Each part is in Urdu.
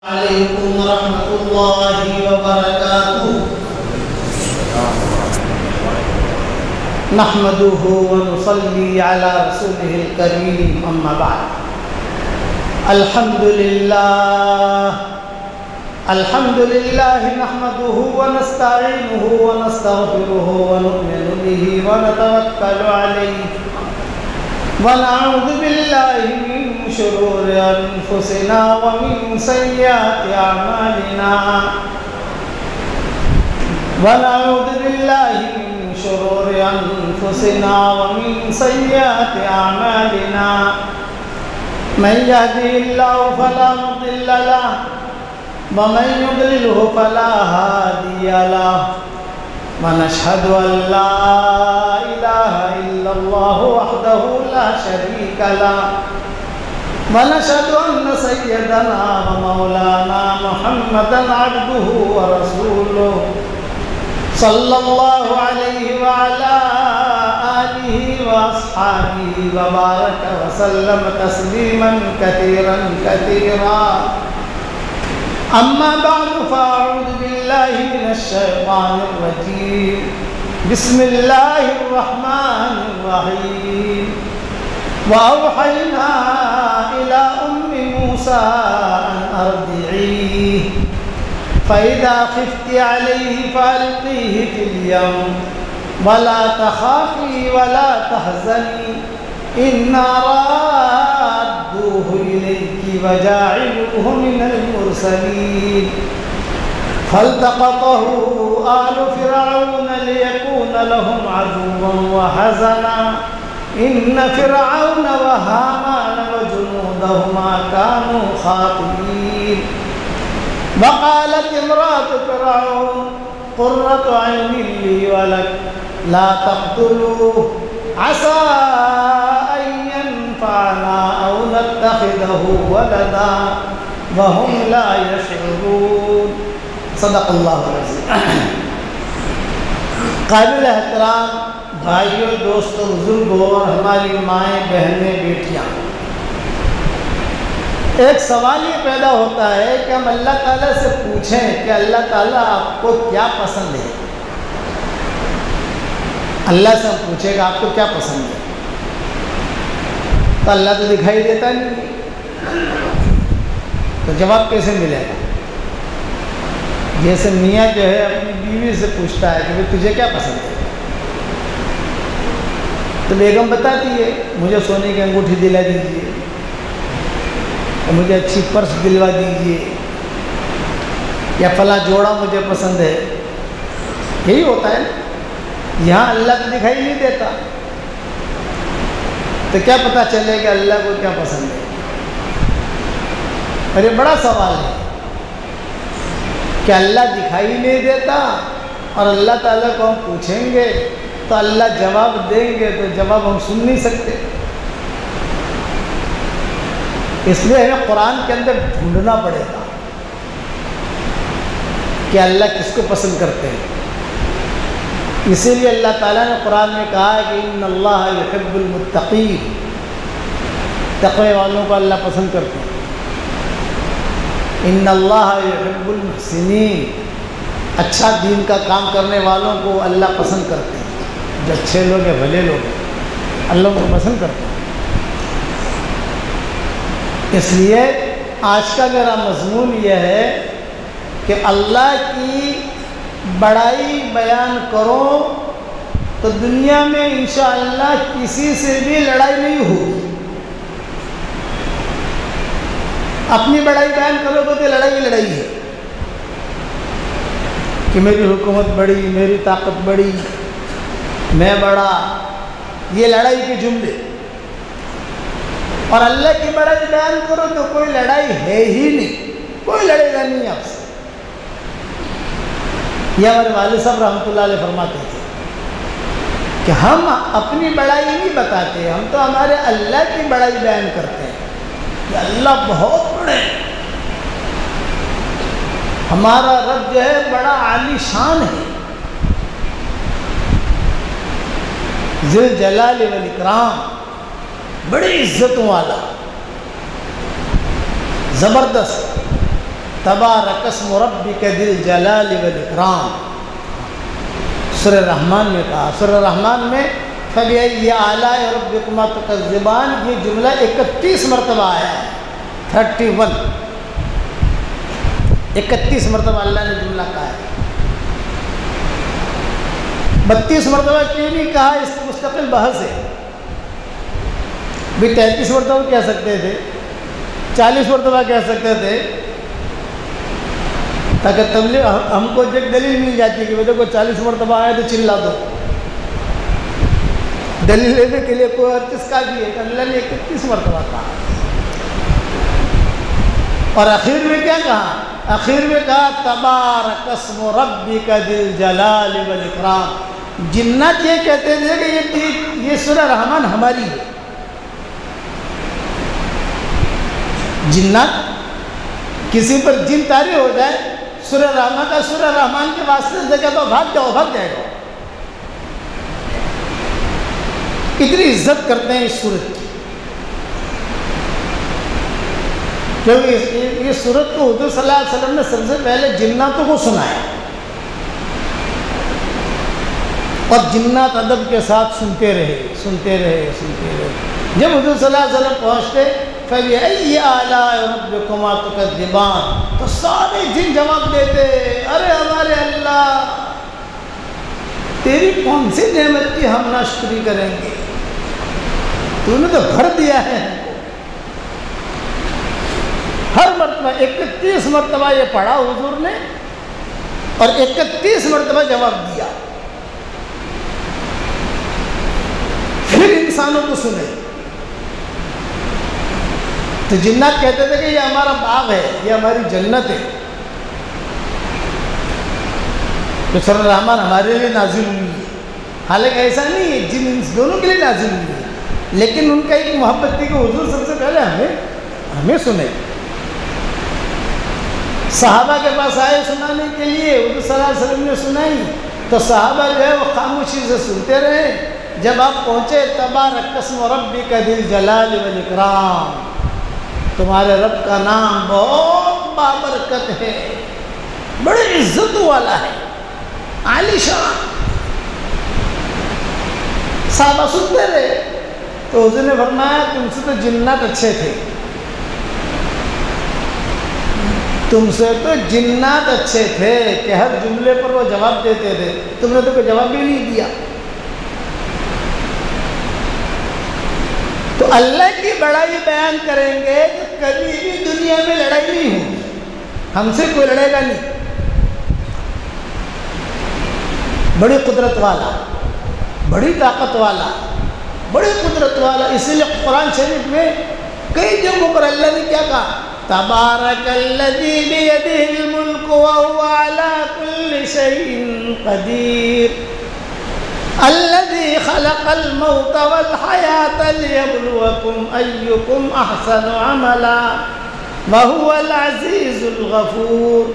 علیکم ورحمۃ اللہ وبرکاتہ نحمده ونصلی علی رسوله الکریم اما بعد الحمد للہ نحمده ونستعینه ونستغفره ونؤمن به ونتوکل علیہ ونعوذ باللہ من شرور انفسنا ومن سیئات اعمالنا ونعوذ باللہ من شرور انفسنا ومن سیئات اعمالنا من يهده الله فلا مضل له ومن يضلله فلا هادي له ونشهد أن لا إله إلا الله وحده لا شريك له ونشهد أن سيدنا ومولانا محمدا عبده ورسوله صلى الله عليه وعلى آله وأصحابه وبارك وسلم تسليما كثيرا كثيرا أما بعد فأعوذ بالله من الشيطان الرجيم بسم الله الرحمن الرحيم وأوحينا إلى موسى أن أرضعيه فإذا خفت عليه فألقيه في اليم ولا تخافي ولا تحزني إنا رادوه إليك وجاعلوه من المرسلين فالتقطه آل فرعون ليكون لهم عدوا وحزنا إن فرعون وهامان وجنودهما كانوا خاطئين وقالت امرأة فرعون قرة عين لي ولك لا تقتلوه عسى أن ينفعنا أو نتخذه ولدا وهم لا يشعرون صدق اللہ العظیم۔ قابل احترام بھائیوں، دوستوں، بزرگوں اور ہماری مائیں، بہنیں، بیٹیاں، ایک سوال یہ پیدا ہوتا ہے کہ ہم اللہ تعالیٰ سے پوچھیں کہ اللہ تعالیٰ آپ کو کیا پسند ہے۔ اللہ سے ہم پوچھیں کہ آپ کو کیا پسند ہے، تو اللہ تو دکھائی دیتا نہیں، تو جواب کیسے ملے گا؟ جیسے میاں جو ہے اپنی بیوی سے پوچھتا ہے کہ تجھے کیا پسند ہے، تو بیگم بتاتی ہے مجھے سونے کی انگوٹھی دلا دیجیے، مجھے اچھی پرس دلوا دیجیے، یا فلاں جوڑا مجھے پسند ہے۔ یہی ہوتا ہے نا، یہاں اللہ کو دکھائی نہیں دیتا، تو کیا پتہ چلے کہ اللہ کو کیا پسند ہے؟ اور یہ بڑا سوال ہے کہ اللہ دکھائی نہیں دیتا اور اللہ تعالیٰ کو ہم پوچھیں گے تو اللہ جواب دیں گے، تو جواب ہم سن نہیں سکتے۔ اس لیے ہمیں قرآن کے اندر ڈھونڈنا پڑے گا کہ اللہ کس کو پسند کرتے ہیں۔ اسی لیے اللہ تعالیٰ نے قرآن میں کہا ہے کہ ان اللہ یحب المتقین، تقوی والوں کو اللہ پسند کرتے ہیں۔ ان اللہ یحب المحسنین، اچھا دین کا کام کرنے والوں کو اللہ پسند کرتے ہیں، جو اچھے لوگ ہیں، بھلے لوگ ہیں، اللہ ان کو پسند کرتے ہیں۔ اس لیے آج کا میرا مضمون یہ ہے کہ اللہ کی بڑائی بیان کرو تو دنیا میں انشاءاللہ کسی سے بھی لڑائی نہیں ہوگی۔ اپنی بڑائی بیان کرو گے تو لڑائی ہی لڑائی ہے کہ میری حکومت بڑی، میری طاقت بڑی، میں بڑا، یہ لڑائی کے جملے۔ اور اللہ کی بڑائی بیان کرو تو کوئی لڑائی ہے ہی نہیں، کوئی لڑے گا نہیں آپ سے۔ یہ ہمارے والد صاحب رحمۃ اللہ علیہ فرماتے تھے کہ ہم اپنی بڑائی نہیں بتاتے، ہم تو ہمارے اللہ کی بڑائی بیان کرتے ہیں کہ اللہ بہت بڑے ہیں، ہمارا رب جو ہے بڑا عالی شان ہے، ذل جلال والاکرام، بڑی عزتوں والا، زبردست۔ تبارک اسم ربک ذی الجلال والاکرام، سورہ رحمان میں کہا۔ سورہ رحمان میں فَبِأَيِّ آلَاءِ رَبِّكُمَا تُكَذِّبَانِ، یہ جملہ 31 مرتبہ آیا ہے، 31 مرتبہ اللہ نے جملہ کہا ہے۔ 32 مرتبہ کیوں نہیں کہا، اس کی مستقل بحث ہے۔ بھی 33 مرتبہ کہہ سکتے تھے، 40 مرتبہ کہہ سکتے تھے، تاکہ تبلیغ ہم کو ایک دلیل مل جاتی ہے کہ دیکھو 40 مرتبہ آئے تو چلا دو، دلیل لینے کے لیے کوئی اور چیز کا بھی ہے۔ اللہ نے 31 مرتبہ کہا، اور آخر میں کیا کہا؟ آخر میں کہا تبارک اسم ربک ذی الجلال والاکرام۔ جنات یہ کہتے تھے کہ یہ سورہ رحمان ہماری ہے۔ جنات کسی پر جن طاری ہو جائے، سورہ رحمان کا سورہ رحمان کے واسطے سے کہتا بھاگ جاؤ، بھاگ جائے گا۔ اتنی عزت کرتے ہیں اس سورت کی، کیونکہ یہ سورت کو حضور صلی اللہ علیہ وسلم نے سب سے پہلے جناتوں کو سنایا، اور جنات ادب کے ساتھ سنتے رہے۔ جب حضور صلی اللہ علیہ وسلم پہنچتے فَبِأَيِّ آلَاءِ رَبِّكُمَا تُكَذِّبَانِ، تو سارے جن جواب دیتے، ارے ہمارے اللہ، تیری کون سی نعمت کی ہم ناشکری کریں گے، تو نے تو بھر دیا ہے ہم کو۔ ہر مرتبہ 31 مرتبہ یہ پڑھا حضور نے، اور 31 مرتبہ جواب دیا۔ پھر انسانوں کو سنے تو جنات کہتے تھے کہ یہ ہمارا باغ ہے، یہ ہماری جنت ہے۔ تو سورہ رحمان ہمارے لیے نازل ہوئی ہے، حالانکہ ایسا نہیں ہے، جن ان دونوں کے لیے نازل ہوئی ہے، لیکن ان کا ایک محبت تھی کہ حضور سب سے پہلے ہمیں سنے۔ صحابہ کے پاس آئے سنانے کے لیے، حضور صلی اللہ علیہ وسلم نے سنائی، تو صحابہ جو ہے وہ خاموشی سے سنتے رہے۔ جب آپ پہنچے تبارک اسم ربک ذی الجلال والاکرام، تمہارے رب کا نام بہت بابرکت ہے، بڑی عزت والا ہے، عالی شان۔ صحابہ سنتے رہے، تو حضور نے فرمایا تم سے تو جنات اچھے تھے، تم سے تو جنات اچھے تھے کہ ہر جملے پر وہ جواب دیتے تھے، تم نے تو کوئی جواب بھی نہیں دیا۔ تو اللہ کی بڑائی بیان کریں گے کہ کبھی بھی دنیا میں لڑائی نہیں ہوگی، ہم سے کوئی لڑے گا نہیں۔ بڑی قدرت والا، بڑی طاقت والا، بڑی قدرت والا، اسی لیے قرآن شریف میں کئی جگہوں پر اللہ نے کیا کہا؟ تبارک الذی بیدہ الملک وہو علی کل شیء قدیر، الذی خلق الموت والحیاۃ لیبلوکم ایکم احسن عملا وہو العزیز الغفور۔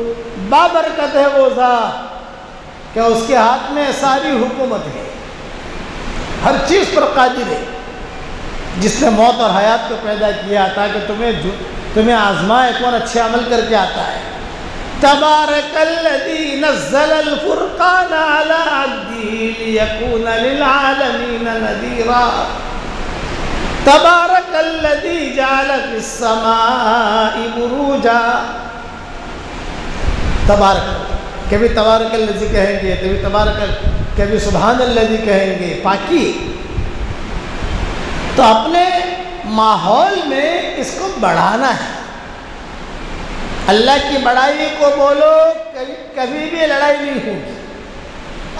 بابرکت ہے وہ ذات کہ اس کے ہاتھ میں ساری حکومت ہے، ہر چیز پر قادر ہے، جس نے موت اور حیات کو پیدا کیا تاکہ تمہیں آزمائے کون اچھے عمل کر کے آتا ہے۔ تبارک الذی نزل الفرقان علی عبدہ لیکون للعالمین نذیرا، تبارک الذی جعل فی السماء بروجا۔ تبارک، کبھی تبارک الذی کہیں گے، کبھی تبارک، کبھی سبحان الذی کہیں گے، پاکی۔ تو اپنے ماحول میں اس کو بڑھانا ہے، اللہ کی بڑائی کو بولو، کبھی بھی لڑائی نہیں ہوگی۔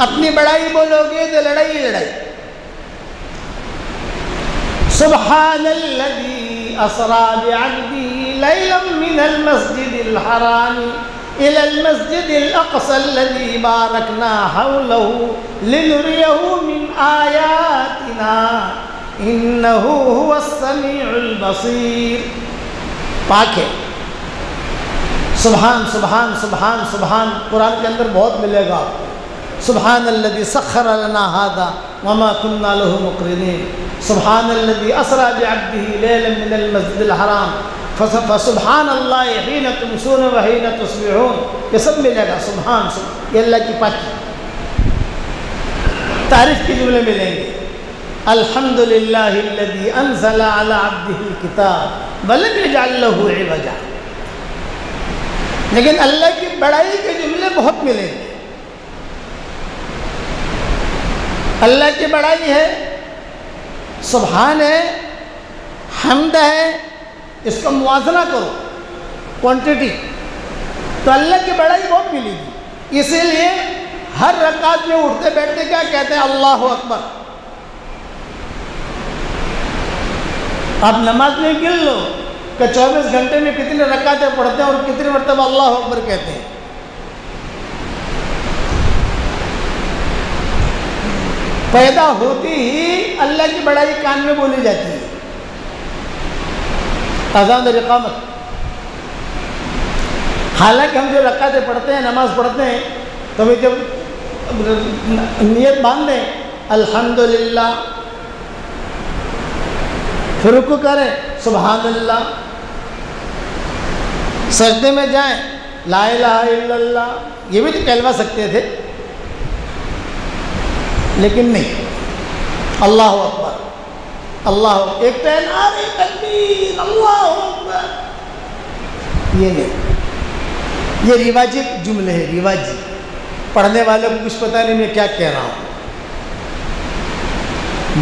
اپنی بڑائی بولو گے تو لڑائی لڑائی۔ سبحان الذی اسریٰ بعبدہ لیلا من المسجد الحرام إلى المسجد الأقصى الذي باركنا حوله لنريه من آياتنا إنه هو السميع البصير۔ پاک ہے، سبحان سبحان سبحان سبحان قرآن کے اندر بہت ملے گا آپ کو۔ سبحان الذي سخر لنا هذا وما كنا له مقرنين، سبحان الذي أسرى بعبده ليلا من المسجد الحرام فسبحان اللہ حین تمسون و حین تصبحون، یہ سب ملے گا. سبحان یہ اللہ کی پاکی، تعریف کے جملے ملیں گے. الحمدللہ الذی انزل علی عبدہ الکتاب ولم یجعل لہ عوجا. لیکن اللہ کی بڑائی کے جملے بہت ملیں گے. اللہ کی بڑائی ہے، سبحان ہے، حمد ہے، اس کا موازنہ کرو کوانٹٹی، تو اللہ کی بڑائی بہت ملے گی. اسی لیے ہر رکعت میں اٹھتے بیٹھتے کیا کہتے ہیں؟ اللہ اکبر. آپ نماز میں گن لو کہ 24 گھنٹے میں کتنے رکعتیں پڑھتے ہیں اور کتنی مرتبہ اللہ اکبر کہتے ہیں. پیدا ہوتی ہی اللہ کی بڑائی کان میں بولی جاتی ہے. اذان اور اقامت، حالانکہ ہم جو رکعتیں پڑھتے ہیں، نماز پڑھتے ہیں، تو وہ جب نیت باندھ دیں الحمدللہ، پھر رکوع کریں سبحان اللہ، سجدے میں جائیں لا الہ الا اللہ، یہ بھی تو کلمہ سکتے تھے، لیکن نہیں. اللہ اکبر، اللہ، ایک تو ہے نعرہ تکبیر اللہ اکبر، یہ نہیں، یہ رواجی جملے ہیں، رواجی. پڑھنے والوں کو کچھ پتہ نہیں میں کیا کہہ رہا ہوں.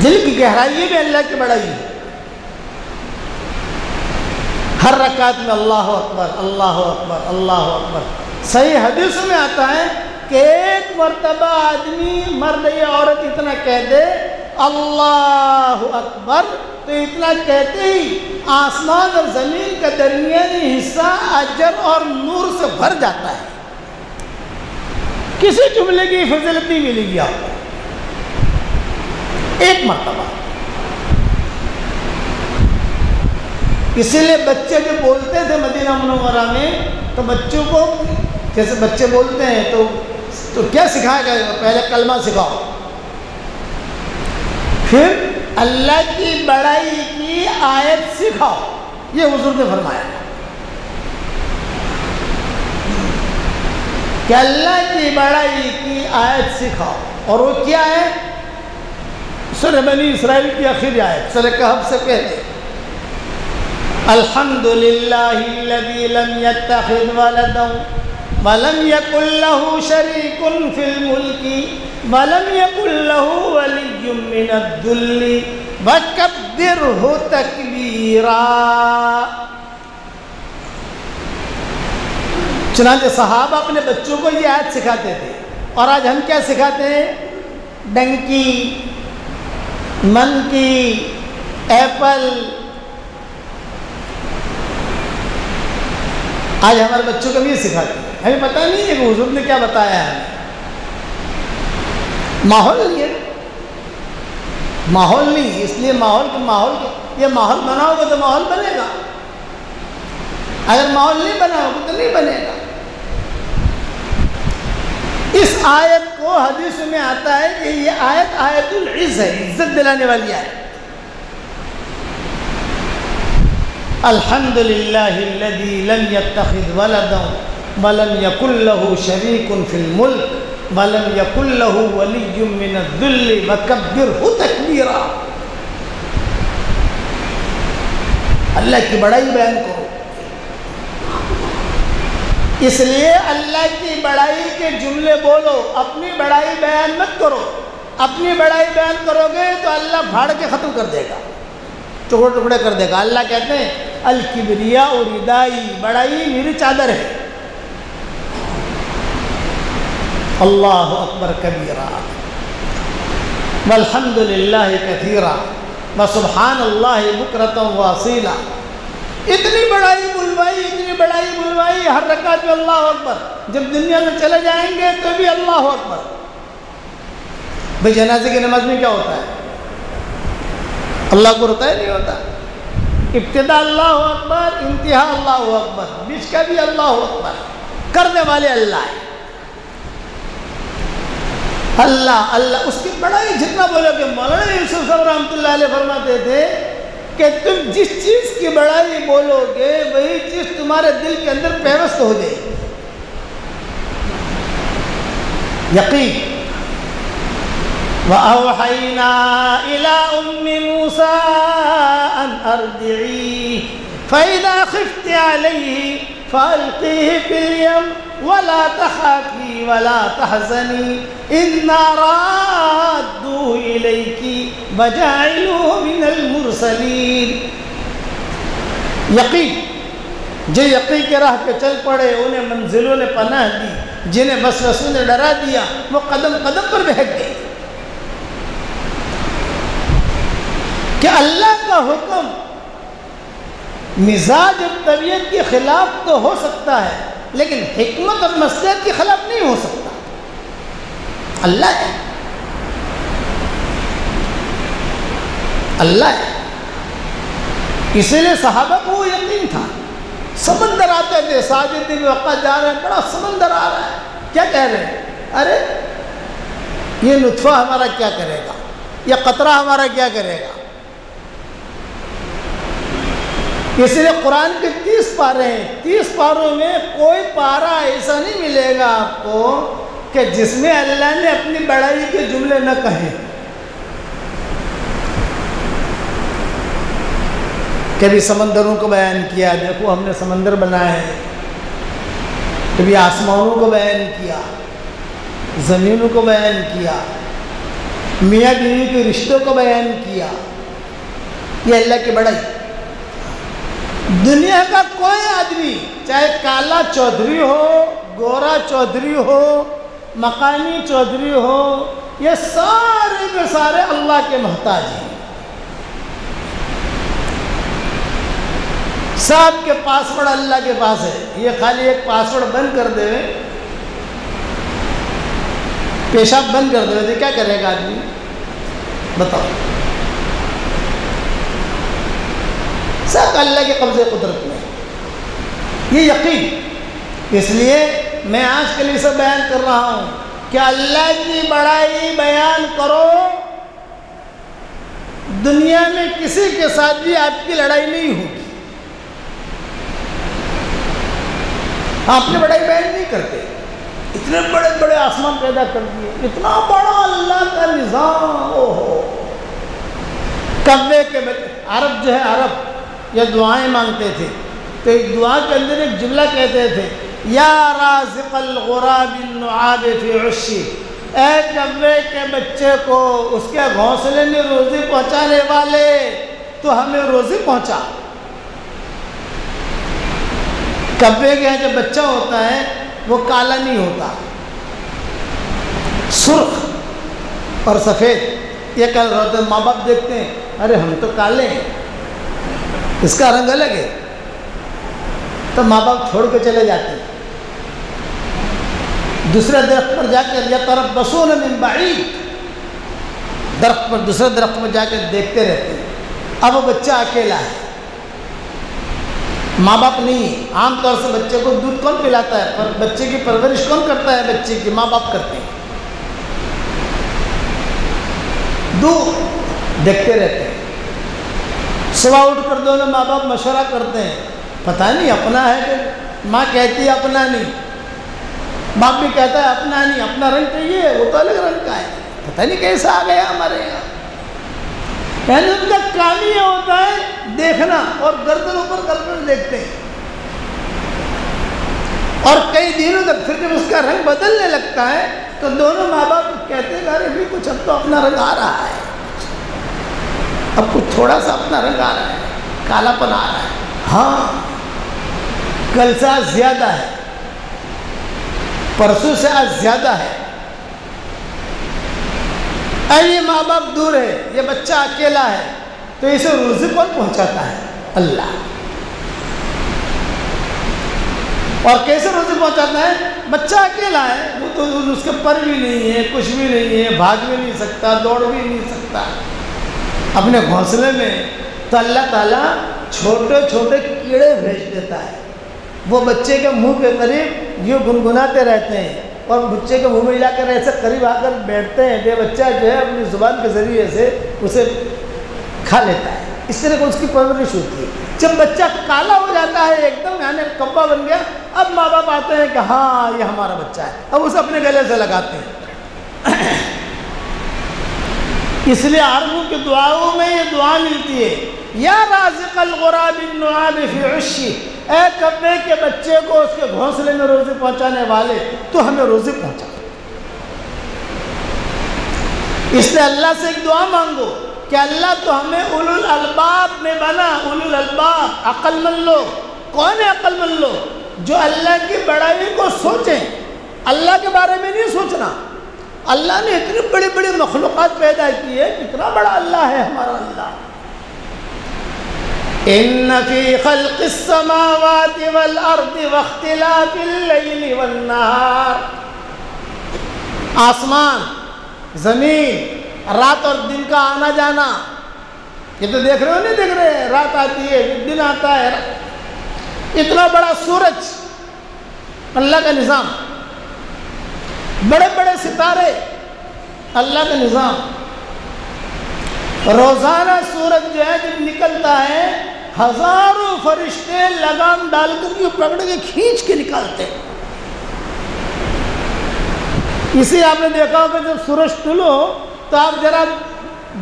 دل کی گہرائی میں اللہ کی بڑائی ہے. ہر رکعت میں اللہ اکبر اللہ اکبر اللہ اکبر. صحیح حدیث میں آتا ہے کہ ایک مرتبہ آدمی، مرد یا عورت، اتنا کہہ دے اللہ اکبر، تو اتنا کہتے ہی آسمان اور زمین کا درمیانی حصہ اجر اور نور سے بھر جاتا ہے. کسی جملے کی فضیلت نہیں ملے گی آپ کو. ایک مرتبہ. اسی لیے بچے جو بولتے تھے مدینہ منورہ میں، تو بچوں کو جیسے بچے بولتے ہیں تو کیا سکھایا گیا؟ پہلے کلمہ سکھاؤ، پھر اللہ کی بڑائی کی آیت سکھاؤ. یہ حضور نے فرمایا کہ اللہ کی بڑائی کی آیت سکھاؤ. اور وہ کیا ہے؟ سورہ بنی اسرائیل کی آخری آیت، سورہ کہف سے پہلے. الحمدللہ الذی لم یتخذ ولدا وَلَمْ يَكُنْ لَهُ شَرِيكٌ فِي الْمُلْكِ وَلَمْ يَكُنْ لَهُ وَلِيٌّ مِّنَ الذُّلِّ وَكَبِّرْهُ تَكْبِيرًا. چنانچہ صحابہ اپنے بچوں کو یہ آیت سکھاتے تھے، اور آج ہم کیا سکھاتے ہیں؟ ڈنکی، منکی، ایپل. آج ہمارے بچوں کو بھی یہ سکھاتے ہیں. ہمیں پتہ نہیں ہے کہ حضور نے کیا بتایا ہے. ماحول نہیں ہے، ماحول نہیں، اس لیے یہ ماحول بناؤ گے تو ماحول بنے گا. اگر ماحول نہیں بناؤ گے تو نہیں بنے گا. اس آیت کو حدیث میں آتا ہے کہ یہ آیت آیت العز ہے، عزت دلانے والی آیت. الحمدللہ الذی لم یتخذ ولدا ولم یکن لہ شریک فی الملک ولم یکن لہ ولی من الذل وکبرہ تکبیرا. اللہ کی بڑائی بیان کرو. اس لیے اللہ کی بڑائی کے جملے بولو، اپنی بڑائی بیان مت کرو. اپنی بڑائی بیان کرو گے تو اللہ پھاڑ کے ختم کر دے گا، ٹکڑے ٹکڑے کر دے گا. اللہ کہتے ہیں الکبریاء ردائی، بڑائی میری چادر ہے. اللہ اکبر کبیرا والحمد للہ کثیرا وسبحان اللہ بکرۃ واصیلا. اتنی بڑائی بلوائی، اتنی بڑائی بلوائی، ہر رکعت میں اللہ اکبر. جب دنیا میں چلے جائیں گے تو بھی اللہ اکبر. بھئی جنازے کی نماز میں کیا ہوتا ہے؟ اللہ اکبر ہوتا ہے؟ نہیں ہوتا. ابتدا اللہ اکبر، انتہا اللہ اکبر، بیچ کا بھی اللہ اکبر. کرنے والے اللہ ہے. اللہ اللہ اس کی بڑائی جتنا بولو. کہ مولانا یوسف صاحب رحمۃ اللہ علیہ فرماتے تھے کہ تم جس چیز کی بڑائی بولو گے وہی چیز تمہارے دل کے اندر پیوست ہو جائے گی۔ یقین وَأَوْحَيْنَا إِلَىٰ أُمِّ مُوسَىٰ أَنْ أَرْضِعِيهِ فَإِذَا خِفْتِ عَلَيْهِ فَأَلْقِيهِ فِي الْيَمِّ وَلَا تَخَافِي وَلَا تَحْزَنِي إِنَّا رَادُّوهُ إِلَيْكِ وَجَاعِلُوهُ مِنَ الْمُرْسَلِينَ۔ یقین جو یقین کے راہ پہ چل پڑے انہیں منزلوں نے پناہ دی، جنہیں وسوسوں نے ڈرا دیا وہ قدم قدم پر بہک گئے۔ کہ اللہ کا حکم مزاج اور طبیعت کے خلاف تو ہو سکتا ہے لیکن حکمت اور مصلحت کے خلاف نہیں ہو سکتا۔ اللہ ہے، اللہ ہے۔ اسی لیے صحابہ کو وہ یقین تھا۔ سمندر آتے تھے، ساجد بن وقاص جا رہے ہیں، بڑا سمندر آ رہا ہے، کیا کہہ رہے ہیں؟ ارے یہ نطفہ ہمارا کیا کرے گا، یہ قطرہ ہمارا کیا کرے گا؟ اس لیے قرآن کے 30 پارے ہیں، 30 پاروں میں کوئی پارہ ایسا نہیں ملے گا آپ کو کہ جس میں اللہ نے اپنی بڑائی کے جملے نہ کہیں۔ کبھی سمندروں کو بیان کیا، دیکھو ہم نے سمندر بنائے ہیں، کبھی آسمانوں کو بیان کیا، زمینوں کو بیان کیا، میاں بیوی کے رشتوں کو بیان کیا، یہ اللہ کی بڑائی۔ دنیا کا کوئی آدمی چاہے کالا چودھری ہو، گورا چودھری ہو، مقامی چودھری ہو، یہ سارے کے سارے اللہ کے محتاج ہیں۔ سب کے پاسورڈ اللہ کے پاس ہے، یہ خالی ایک پاسورڈ بند کر دے، پیشاب بند کر دے، کیا کرے گا آدمی؟ بتاؤ۔ سب اللہ کے قبضے قدرت میں، یہ یقین۔ اس لیے میں آج کے لیے سے بیان کر رہا ہوں کہ اللہ کی بڑائی بیان کرو، دنیا میں کسی کے ساتھ بھی آپ کی لڑائی نہیں ہوگی۔ آپ نے بڑائی بیان نہیں کرتے، اتنے بڑے بڑے آسمان پیدا کر دیے، اتنا بڑا اللہ کا نظام، کبے کے بچے۔ عرب جو ہے، عرب یہ دعائیں مانگتے تھے تو ایک دعا کے اندر ایک جملہ کہتے تھے، یا رازق الغراب النعاب فی عشی، اے کبے کے بچے کو اس کے گھونسلے میں روزی پہنچانے والے تو ہمیں روزی پہنچا۔ کبے کے جو بچہ ہوتا ہے وہ کالا نہیں ہوتا، سرخ اور سفید یہ کلر ہوتا ہے۔ ماں باپ دیکھتے ہیں، ارے ہم تو کالے ہیں، اس کا رنگ الگ ہے، تو ماں باپ چھوڑ کے چلے جاتے ہیں، دوسرے درخت پر جا کر یتربصون من بعید، درخت پر دوسرے درخت پر جا کر دیکھتے رہتے ہیں۔ اب وہ بچہ اکیلا ہے، ماں باپ نہیں ہے۔ عام طور سے بچے کو دودھ کون پلاتا ہے؟ پر بچے کی پرورش کون کرتا ہے؟ بچے کی ماں باپ کرتے ہیں۔ دودھ دیکھتے رہتے ہیں، صبح اٹھ کر دونوں ماں باپ مشورہ کرتے ہیں، پتہ نہیں اپنا ہے کہ ماں کہتی ہے اپنا نہیں، باپ بھی کہتا ہے اپنا نہیں، اپنا رنگ چاہیے، وہ تو الگ رنگ کا ہے، پتہ نہیں کیسا آ گیا ہمارے یہاں۔ یعنی ان کا کام یہ ہوتا ہے دیکھنا، اور گردن اوپر کر کر دیکھتے ہیں، اور کئی دنوں تک پھر جب اس کا رنگ بدلنے لگتا ہے تو دونوں ماں باپ کہتے ہیں ارے بھی کچھ اب تو اپنا رنگ آ رہا ہے، اب کچھ تھوڑا سا اپنا رنگ آ رہا ہے، کالا پن آ رہا ہے، ہاں کل سے آج زیادہ ہے، پرسوں سے آج زیادہ ہے۔ یہ ماں باپ دور ہے، یہ بچہ اکیلا ہے، تو اسے روزی کون پہنچاتا ہے؟ اللہ۔ اور کیسے روزی پہنچاتا ہے؟ بچہ اکیلا ہے، وہ تو اس کے پر بھی نہیں ہے، کچھ بھی نہیں ہے، بھاگ بھی نہیں سکتا، دوڑ بھی نہیں سکتا اپنے گھونسلے میں، تو اللہ تعالیٰ چھوٹے چھوٹے کیڑے بھیج دیتا ہے، وہ بچے کے منہ کے قریب یوں گنگناتے رہتے ہیں، اور بچے کے منہ میں جا کر ایسے قریب آ کر بیٹھتے ہیں کہ بچہ جو ہے اپنی زبان کے ذریعے سے اسے کھا لیتا ہے۔ اس طرح اس کی پرورش ہوتی ہے. جب بچہ کالا ہو جاتا ہے ایک دم یعنی کبا بن گیا, اب ماں باپ آتے ہیں کہ ہاں یہ ہمارا بچہ ہے, اب اسے اپنے گلے سے لگاتے ہیں. اس لیے عربوں کی دعاؤں میں یہ دعا ملتی ہے, یا رازق الغراب النعاب فی عشی, اے کبے کے بچے کو اس کے گھونسلے میں روزی پہنچانے والے, تو ہمیں روزی پہنچا. اس لیے اللہ سے ایک دعا مانگو کہ اللہ تو ہمیں اولو الالباب میں بنا. اولو الالباب عقل مند لوگ. کون ہے عقل مند لوگ؟ جو اللہ کی بڑائی کو سوچیں, اللہ کے بارے میں نہیں سوچنا. اللہ نے اتنی بڑی بڑی مخلوقات پیدا کی ہے, کتنا بڑا اللہ ہے ہمارا اللہ. ان فی خلق السماوات والارض واختلاف اللیل والنہار, آسمان زمین رات اور دن کا آنا جانا, یہ تو دیکھ رہے ہو نہیں دیکھ رہے, رات آتی ہے دن آتا ہے. اتنا بڑا سورج اللہ کا نظام, بڑے بڑے ستارے اللہ کا نظام. روزانہ سورج جو ہے جب نکلتا ہے ہزاروں فرشتے لگام ڈال کر کے پکڑ کے کھینچ کے نکالتے ہیں. اسی آپ نے دیکھا ہوگا جب سورج طلوع تو آپ ذرا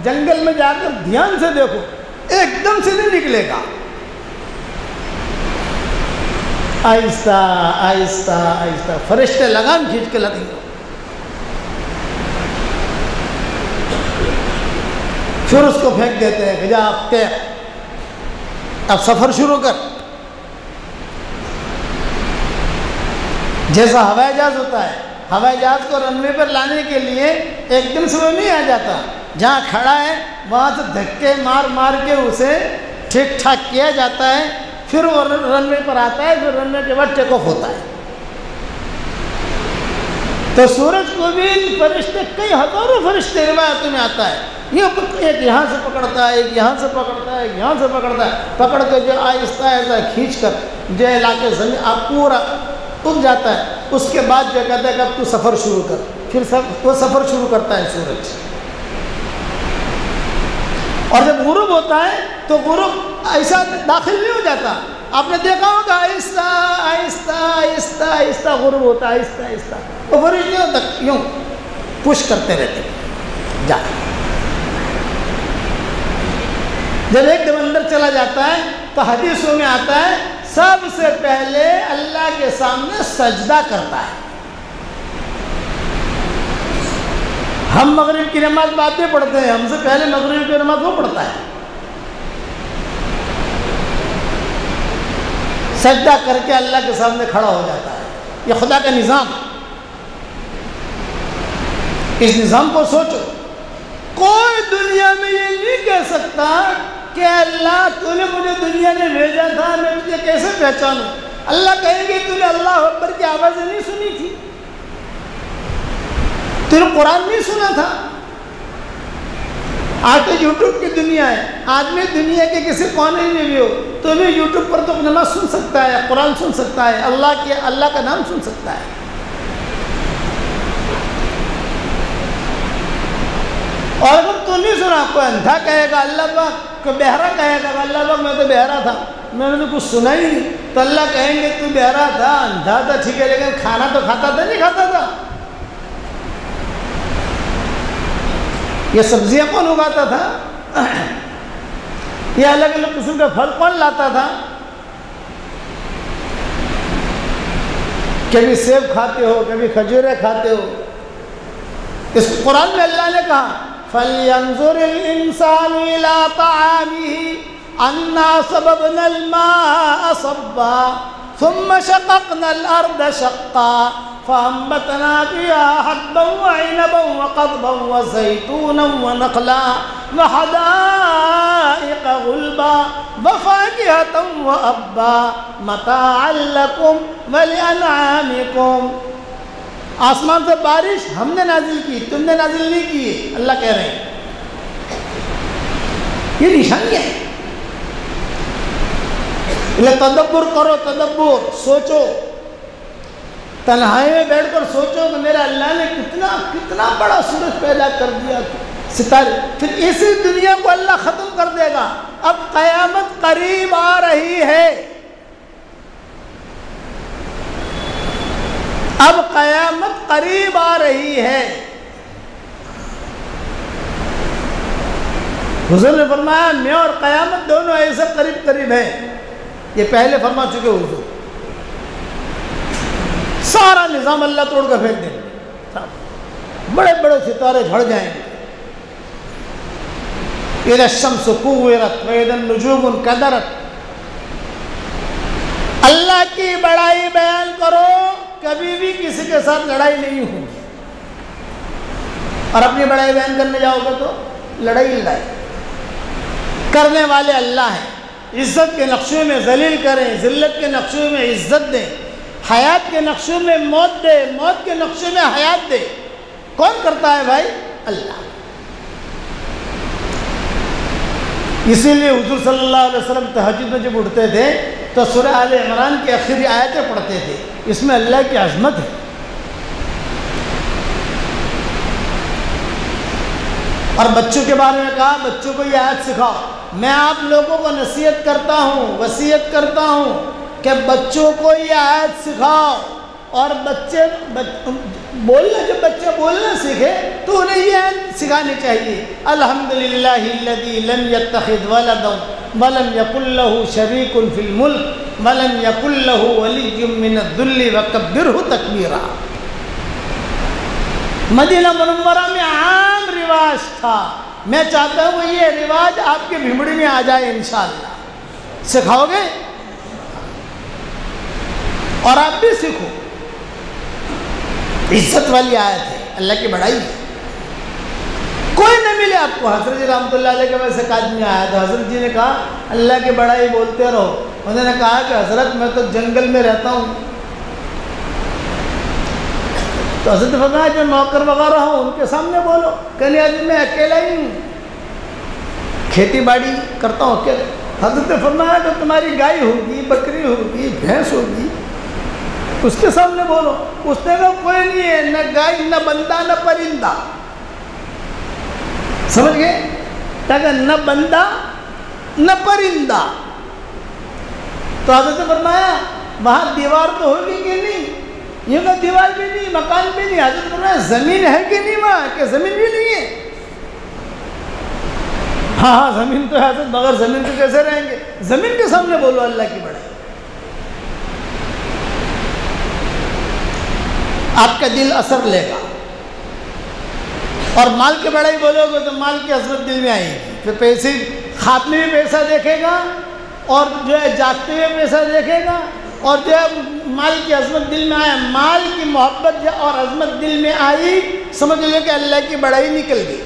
جنگل میں جا کر دھیان سے دیکھو, ایک دم سے نہیں نکلے گا, آہستہ آہستہ آہستہ فرشتے لگام کھینچ کے لگیں گے. پھر اس کو پھینک دیتے ہیں کہ جا اب سفر شروع کر. جیسا ہوائی جہاز ہوتا ہے, ہوائی جہاز کو رن وے پر لانے کے لیے ایک دم سے وہ نہیں آ جاتا, جہاں کھڑا ہے وہاں سے دھکے مار مار کے اسے ٹھیک ٹھاک کیا جاتا ہے, پھر وہ رن وے پر آتا ہے, پھر رن وے کے بعد ٹیک آف ہوتا ہے. تو سورج کو بھی فرشتے, کئی ہزاروں فرشتے روایتوں میں آتا ہے, یہ ایک یہاں سے پکڑتا ہے, ایک یہاں سے پکڑتا ہے, ایک یہاں سے پکڑتا ہے, پکڑ کے جو آہستہ آہستہ کھینچ کر جو علاقے زمین آپ پورا اگ جاتا ہے. اس کے بعد جو کہتا ہے کہ اب تو سفر شروع کر, پھر وہ سفر شروع کرتا ہے سورج. اور جب غروب ہوتا ہے تو غروب ایسا داخل نہیں ہو جاتا, آپ نے دیکھا ہوگا آہستہ آہستہ آہستہ آہستہ غروب ہوتا ہے, آہستہ آہستہ. وہ فرشتے تک یوں پش کرتے رہتے جا. جب ایک دم اندر چلا جاتا ہے تو حدیثوں میں آتا ہے سب سے پہلے اللہ کے سامنے سجدہ کرتا ہے. ہم مغرب کی نماز بعد میں پڑھتے ہیں, ہم سے پہلے مغرب کی نماز وہ پڑھتا ہے. سجدہ کر کے اللہ کے سامنے کھڑا ہو جاتا ہے. یہ خدا کا نظام. اس نظام کو سوچو. کوئی دنیا میں یہ نہیں کہہ سکتا کہ اللہ تو نے مجھے دنیا میں بھیجا تھا, میں تجھے کیسے پہچانوں. اللہ کہیں گے تو نے اللہ اکبر کی آوازیں نہیں سنی تھی, تو نے قرآن نہیں سنا تھا. آج تو یوٹیوب کی دنیا ہے, آدمی دنیا کے کسی کونے میں بھی ہو تو بھی یوٹیوب پر تو نماز سن سکتا ہے, قرآن سن سکتا ہے, اللہ کا نام سن سکتا ہے. اور اگر تو نہیں سنا, کوئی اندھا کہے گا اللہ پاک, کوئی بہرا کہے گا اللہ پاک میں تو بہرا تھا, میں نے تو کچھ سنا ہی نہیں, تو اللہ کہیں گے تو بہرا تھا, اندھا تھا, ٹھیک ہے, لیکن کھانا تو کھاتا تھا نہیں کھاتا تھا. یہ سبزیاں کون اگاتا تھا, یہ الگ الگ قسم کا پھل کون لاتا تھا. کبھی سیب کھاتے ہو, کبھی کھجوریں کھاتے ہو. اس قرآن میں اللہ نے کہا فَلْيَنْظُرِ الْإِنسَانُ إِلَىٰ طَعَامِهِ أَنَّا صَبَبْنَا الْمَاءَ صَبًّا ثُمَّ شَقَقْنَا الْأَرْضَ شَقًّا فَأَنبَتْنَا فِيهَا حَبًّا وَعِنَبًا وَقَضْبًا وَزَيْتُونًا وَنَخْلًا وَحَدَائِقَ غُلْبًا وَفَاكِهَةً وَأَبًّا مَتَاعًا لَكُمْ وَلِأَنْعَامِكُمْ. آسمان سے بارش ہم نے نازل کی, تم نے نازل نہیں کی, اللہ کہہ رہے ہیں. یہ نشانی ہے. تدبر کرو, تدبر سوچو, تنہائی میں بیٹھ کر سوچو کہ میرا اللہ نے کتنا بڑا سورج پیدا کر دیا, ستارے. پھر اسی دنیا کو اللہ ختم کر دے گا, اب قیامت قریب آ رہی ہے، اب قیامت قریب آ رہی ہے۔ حضور نے فرمایا میں اور قیامت دونوں ایسے قریب قریب ہیں، یہ پہلے فرما چکے حضور۔ سارا نظام اللہ توڑ کر پھینک دیں گے، بڑے بڑے ستارے جھڑ جائیں گے۔ اذا الشمس كورت واذا النجوم انكدرت۔ اللہ کی بڑائی بیان کرو، کبھی بھی کسی کے ساتھ لڑائی نہیں ہوگی، اور اپنی بڑائی بیان کرنے جاؤ گے تو لڑائی کرنے والے اللہ ہیں۔ عزت کے نقشے میں ذلیل کریں، ذلت کے نقشے میں عزت دیں، حیات کے نقشے میں موت دے، موت کے نقشے میں حیات دے۔ کون کرتا ہے بھائی؟ اللہ۔ اسی لیے حضور صلی اللہ علیہ وسلم تہجد میں جب اٹھتے تھے تو سورہ آل عمران کی آخری آیتیں پڑھتے تھے، اس میں اللہ کی عظمت ہے۔ اور بچوں کے بارے میں کہا بچوں کو یہ آیت سکھاؤ۔ میں آپ لوگوں کو نصیحت کرتا ہوں، وصیت کرتا ہوں کہ بچوں کو یہ آیت سکھاؤ، اور بچے بولنا، جب بچے بولنا سیکھے تو انہیں یہ آیت سکھانی چاہیے۔ الحمدللہ الذی لم یتخذ ولدا ولم یکن لہ شریک فی الملک ولم یکن لہ ولی من الذل وکبرہ تکبیرا۔ مدینہ منورہ میں عام رواج تھا، میں چاہتا ہوں یہ رواج آپ کے بھمڑی میں آ جائے انشاءاللہ۔ سکھاؤ گے؟ اور آپ بھی سیکھو۔ عزت والی آیت ہے، اللہ کی بڑائی ہے۔ کوئی نہ ملے آپ کو۔ حضرت جی رحمۃ اللہ علیہ کے ویسے ایک آدمی آیا تھا، حضرت جی نے کہا اللہ کی بڑائی بولتے رہو۔ انہوں نے کہا کہ حضرت میں تو جنگل میں رہتا ہوں۔ تو حضرت نے فرمایا جو نوکر وغیرہ ہوں ان کے سامنے بولو۔ کہنے آدمی میں اکیلا ہی ہوں، کھیتی باڑی کرتا ہوں اکیلے۔ حضرت نے فرمایا کہ تمہاری گائے ہوگی، بکری ہوگی، بھینس ہوگی، اس کے سامنے بولو۔ اس نے کہا کوئی نہیں ہے، نہ گائے نہ بندہ نہ پرندہ۔ سمجھ گئے؟ کہ نہ بندہ نہ پرندہ۔ تو حضرت نے فرمایا وہاں دیوار تو ہوگی کہ نہیں؟ یہ کہ دیوار بھی نہیں، مکان بھی نہیں۔ حضرت نے فرمایا زمین ہے کہ نہیں وہاں؟ کہ زمین بھی نہیں ہے؟ ہاں زمین تو ہے حضرت، بغیر زمین کے کیسے رہیں گے؟ زمین کے سامنے بولو اللہ کی بڑائی۔ آپ کا دل اثر لے گا، اور مال کی بڑائی بولو گے تو مال کی عظمت دل میں آئے گی۔ پھر پیسے ہاتھ میں بھی پیسہ دیکھے گا، اور جو ہے جاگتے ہوئے پیسہ دیکھے گا، اور جو ہے مال کی عظمت دل میں آیا، مال کی محبت اور عظمت دل میں آئی، سمجھ لو کہ اللہ کی بڑائی نکل گئی۔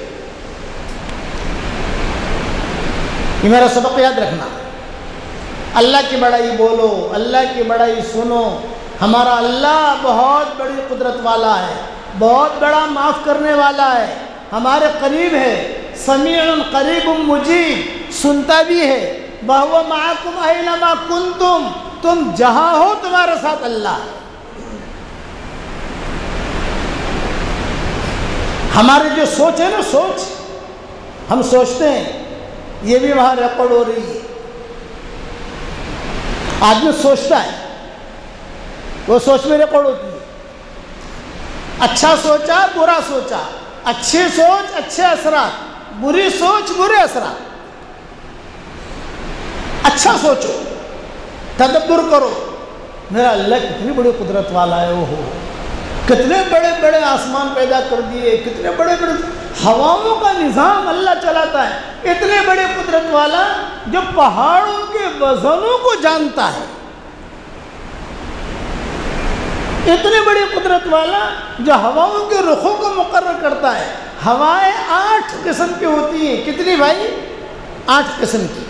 یہ میرا سبق یاد رکھنا، اللہ کی بڑائی بولو، اللہ کی بڑائی سنو۔ ہمارا اللہ بہت بڑی قدرت والا ہے، بہت بڑا معاف کرنے والا ہے، ہمارے قریب ہے، سمیع قریب مجیب، سنتا بھی ہے۔ وَهُوَ مَعَكُمْ أَيْنَمَا كُنْتُمْ، تم جہاں ہو تمہارے ساتھ اللہ ہے۔ ہماری جو سوچ ہے نا، سوچ ہم سوچتے ہیں، یہ بھی وہاں ریکارڈ ہو رہی ہے۔ آدمی سوچتا ہے، وہ سوچ میں ریکارڈ ہوتی ہے۔ اچھا سوچا، برا سوچا، اچھی سوچ اچھے اثرات، بری سوچ برے اثرات۔ اچھا سوچو، تدبر کرو، میرا اللہ کتنی بڑی قدرت والا ہے، وہ کتنے بڑے بڑے آسمان پیدا کر دیے، کتنے بڑے بڑے ہواؤں کا نظام اللہ چلاتا ہے، اتنے بڑے قدرت والا جو پہاڑوں کے وزنوں کو جانتا ہے، اتنے بڑی قدرت والا جو ہواؤں کے رخوں کو مقرر کرتا ہے۔ ہوائیں 8 قسم کی ہوتی ہیں، کتنی بھائی؟ 8 قسم کی۔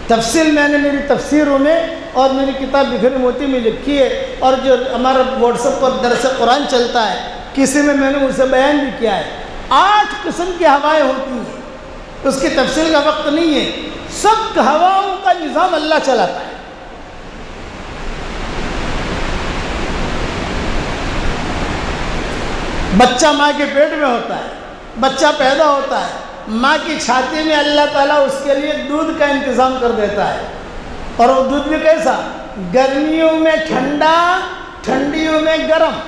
تفصیل میں نے میری تفسیروں میں اور میری کتاب بکھری موتی میں لکھی ہے، اور جو ہمارا واٹس ایپ پر درس قرآن چلتا ہے کسی میں نے اسے بیان بھی کیا ہے۔ 8 قسم کی ہوائیں ہوتی ہیں، اس کی تفصیل کا وقت نہیں ہے، سب ہواؤں کا نظام اللہ چلاتا ہے۔ بچہ ماں کے پیٹ میں ہوتا ہے، بچہ پیدا ہوتا ہے، ماں کی چھاتی میں اللہ تعالیٰ اس کے لیے دودھ کا انتظام کر دیتا ہے، اور وہ دودھ بھی کیسا؟ گرمیوں میں ٹھنڈا، ٹھنڈیوں میں گرم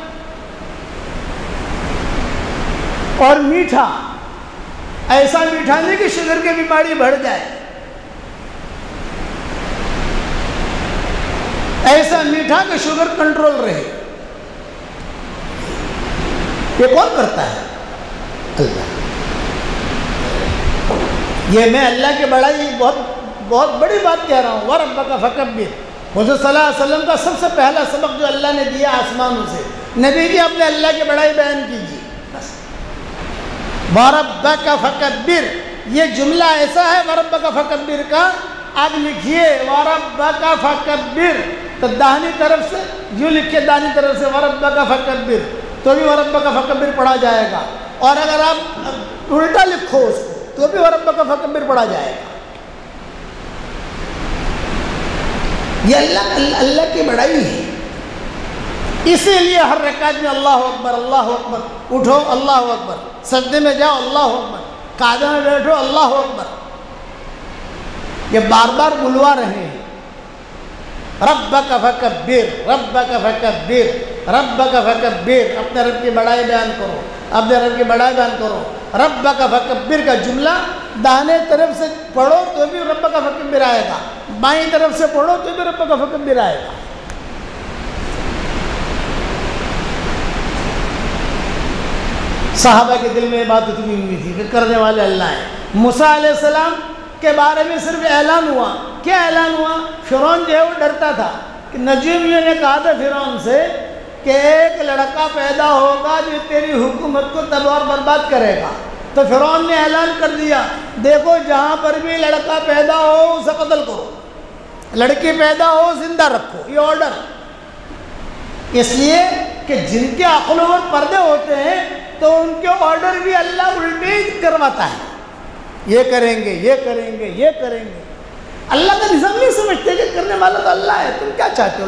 اور میٹھا، ایسا میٹھا نہیں کہ شوگر کی بیماری بڑھ جائے، ایسا میٹھا کہ شوگر کنٹرول رہے۔ یہ کون کرتا ہے؟ اللہ۔ یہ میں اللہ کی بڑائی بہت بڑی بات کہہ رہا ہوں۔ وَرَبَّكَ فَكَبِّرْ، حضور صلی اللہ علیہ وسلم کا سب سے پہلا سبق جو اللہ نے دیا آسمانوں سے، نبی جی اپنے اللہ کی بڑائی بیان کیجیے۔ وَرَبَّكَ فَكَبِّرْ، یہ جملہ ایسا ہے وَرَبَّكَ فَكَبِّرْ کا، آپ لکھیے وَرَبَّكَ فَكَبِّرْ، تو داہنی طرف سے یوں لکھیے، داہنی طرف سے وَرَبَّكَ فَكَبِّرْ، تو بھی وَرَبَّكَ فَكَبِّرْ پڑھا جائے گا، اور اگر آپ الٹا لکھو اس کو تو بھی وَرَبَّكَ فَكَبِّرْ پڑھا جائے گا۔ یہ اللہ کی بڑائی ہے، اسی لیے ہر رکعت میں اللہ اکبر اللہ اکبر، اٹھو اللہ اکبر، سجدے میں جاؤ اللہ اکبر، قاعدہ میں بیٹھو اللہ اکبر، یہ بار بار بلوا رہے ہیں۔ ربک فکبر، ربک فکبر، ربک فکبر، اپنے رب کی بڑائی بیان کرو، اپنے رب کی بڑائی بیان کرو۔ ربک فکبر کا جملہ داہنے طرف سے پڑھو تو بھی ربک فکبر آئے گا، بائیں طرف سے پڑھو تو بھی ربک فکبر آئے گا۔ صحابہ کے دل میں یہ بات اتنی ہوئی تھی کہ کرنے والے اللہ ہیں۔ موسیٰ علیہ السلام کے بارے میں صرف اعلان ہوا، کیا اعلان ہوا؟ فرعون جو ہے وہ ڈرتا تھا کہ نجومیوں نے کہا تھا فرعون سے کہ ایک لڑکا پیدا ہوگا جو تیری حکومت کو تباہ اور برباد کرے گا، تو فرعون نے اعلان کر دیا دیکھو جہاں پر بھی لڑکا پیدا ہو اسے قتل کرو، لڑکی پیدا ہو زندہ رکھو، یہ آرڈر۔ اس لیے کہ جن کے عقل و پردے ہوتے ہیں تو ان کے آرڈر بھی اللہ الٹے کرواتا ہے، یہ کریں گے یہ کریں گے یہ کریں گے۔ اللہ کا نظام نہیں سمجھتے کہ کرنے والا تو اللہ ہے، تم کیا چاہتے ہو؟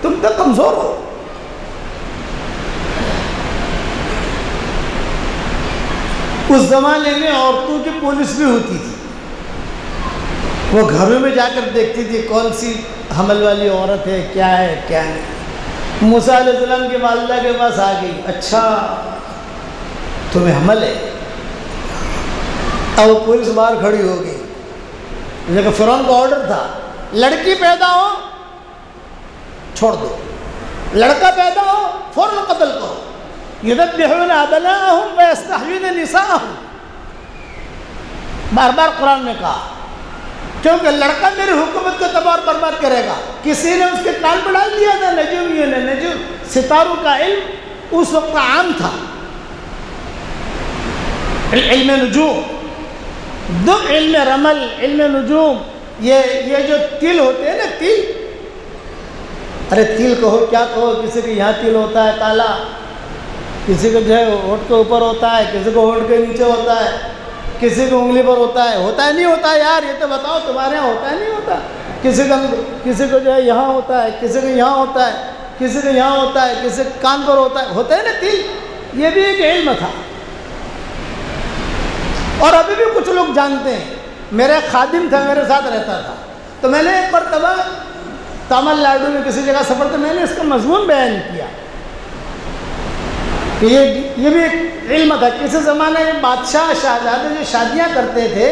تم تو کمزور ہو۔ اس زمانے میں عورتوں کی پولیس بھی ہوتی تھی، وہ گھروں میں جا کر دیکھتی تھی کون سی حمل والی عورت ہے، کیا ہے کیا نہیں۔ موسیٰ علیہ السلام کی والدہ کے پاس آ گئی، اچھا تمہیں حمل ہے؟ اب پولیس باہر کھڑی ہو گئی، لیکن فرعون کا آرڈر تھا لڑکی پیدا ہو چھوڑ دو، لڑکا پیدا ہو فوراً قتل کرو۔ یذبحون ابناءهم ویستحیون نساءهم، بار بار قرآن میں کہا، کیونکہ لڑکا میری حکومت کو تباہ اور برباد کرے گا۔ کسی نے اس کے کان پہ ڈال دیا تھا، نجومیوں نے، نجوم ستاروں کا علم اس وقت عام تھا، علم نجوم، دو علم رمل، علم نجوم، یہ جو تل ہوتے ہیں نا، تل، ارے تل کہو کیا کہو، کسی کے یہاں تل ہوتا ہے کالا، کسی کو جو ہے ہونٹ کے اوپر ہوتا ہے، کسی کو ہونٹ کے نیچے ہوتا ہے، کسی کو انگلی پر ہوتا ہے نہیں ہوتا ہے یار، یہ تو بتاؤ تمہارے یہاں ہوتا ہے نہیں ہوتا؟ کسی کو جو ہے یہاں ہوتا ہے، کسی کو یہاں ہوتا ہے، کسی کو یہاں ہوتا ہے، کسی کان پر ہوتا ہے نا تل، یہ بھی ایک علم تھا۔ اور ابھی بھی کچھ لوگ جانتے ہیں، میرا خادم تھا میرے ساتھ رہتا تھا، تو میں نے ایک مرتبہ تامل ناڈو میں کسی جگہ سفر تھا، میں نے اس کا مضمون بیان کیا کہ یہ بھی ایک علم تھا۔ کسی زمانے میں بادشاہ شہزادے جو شادیاں کرتے تھے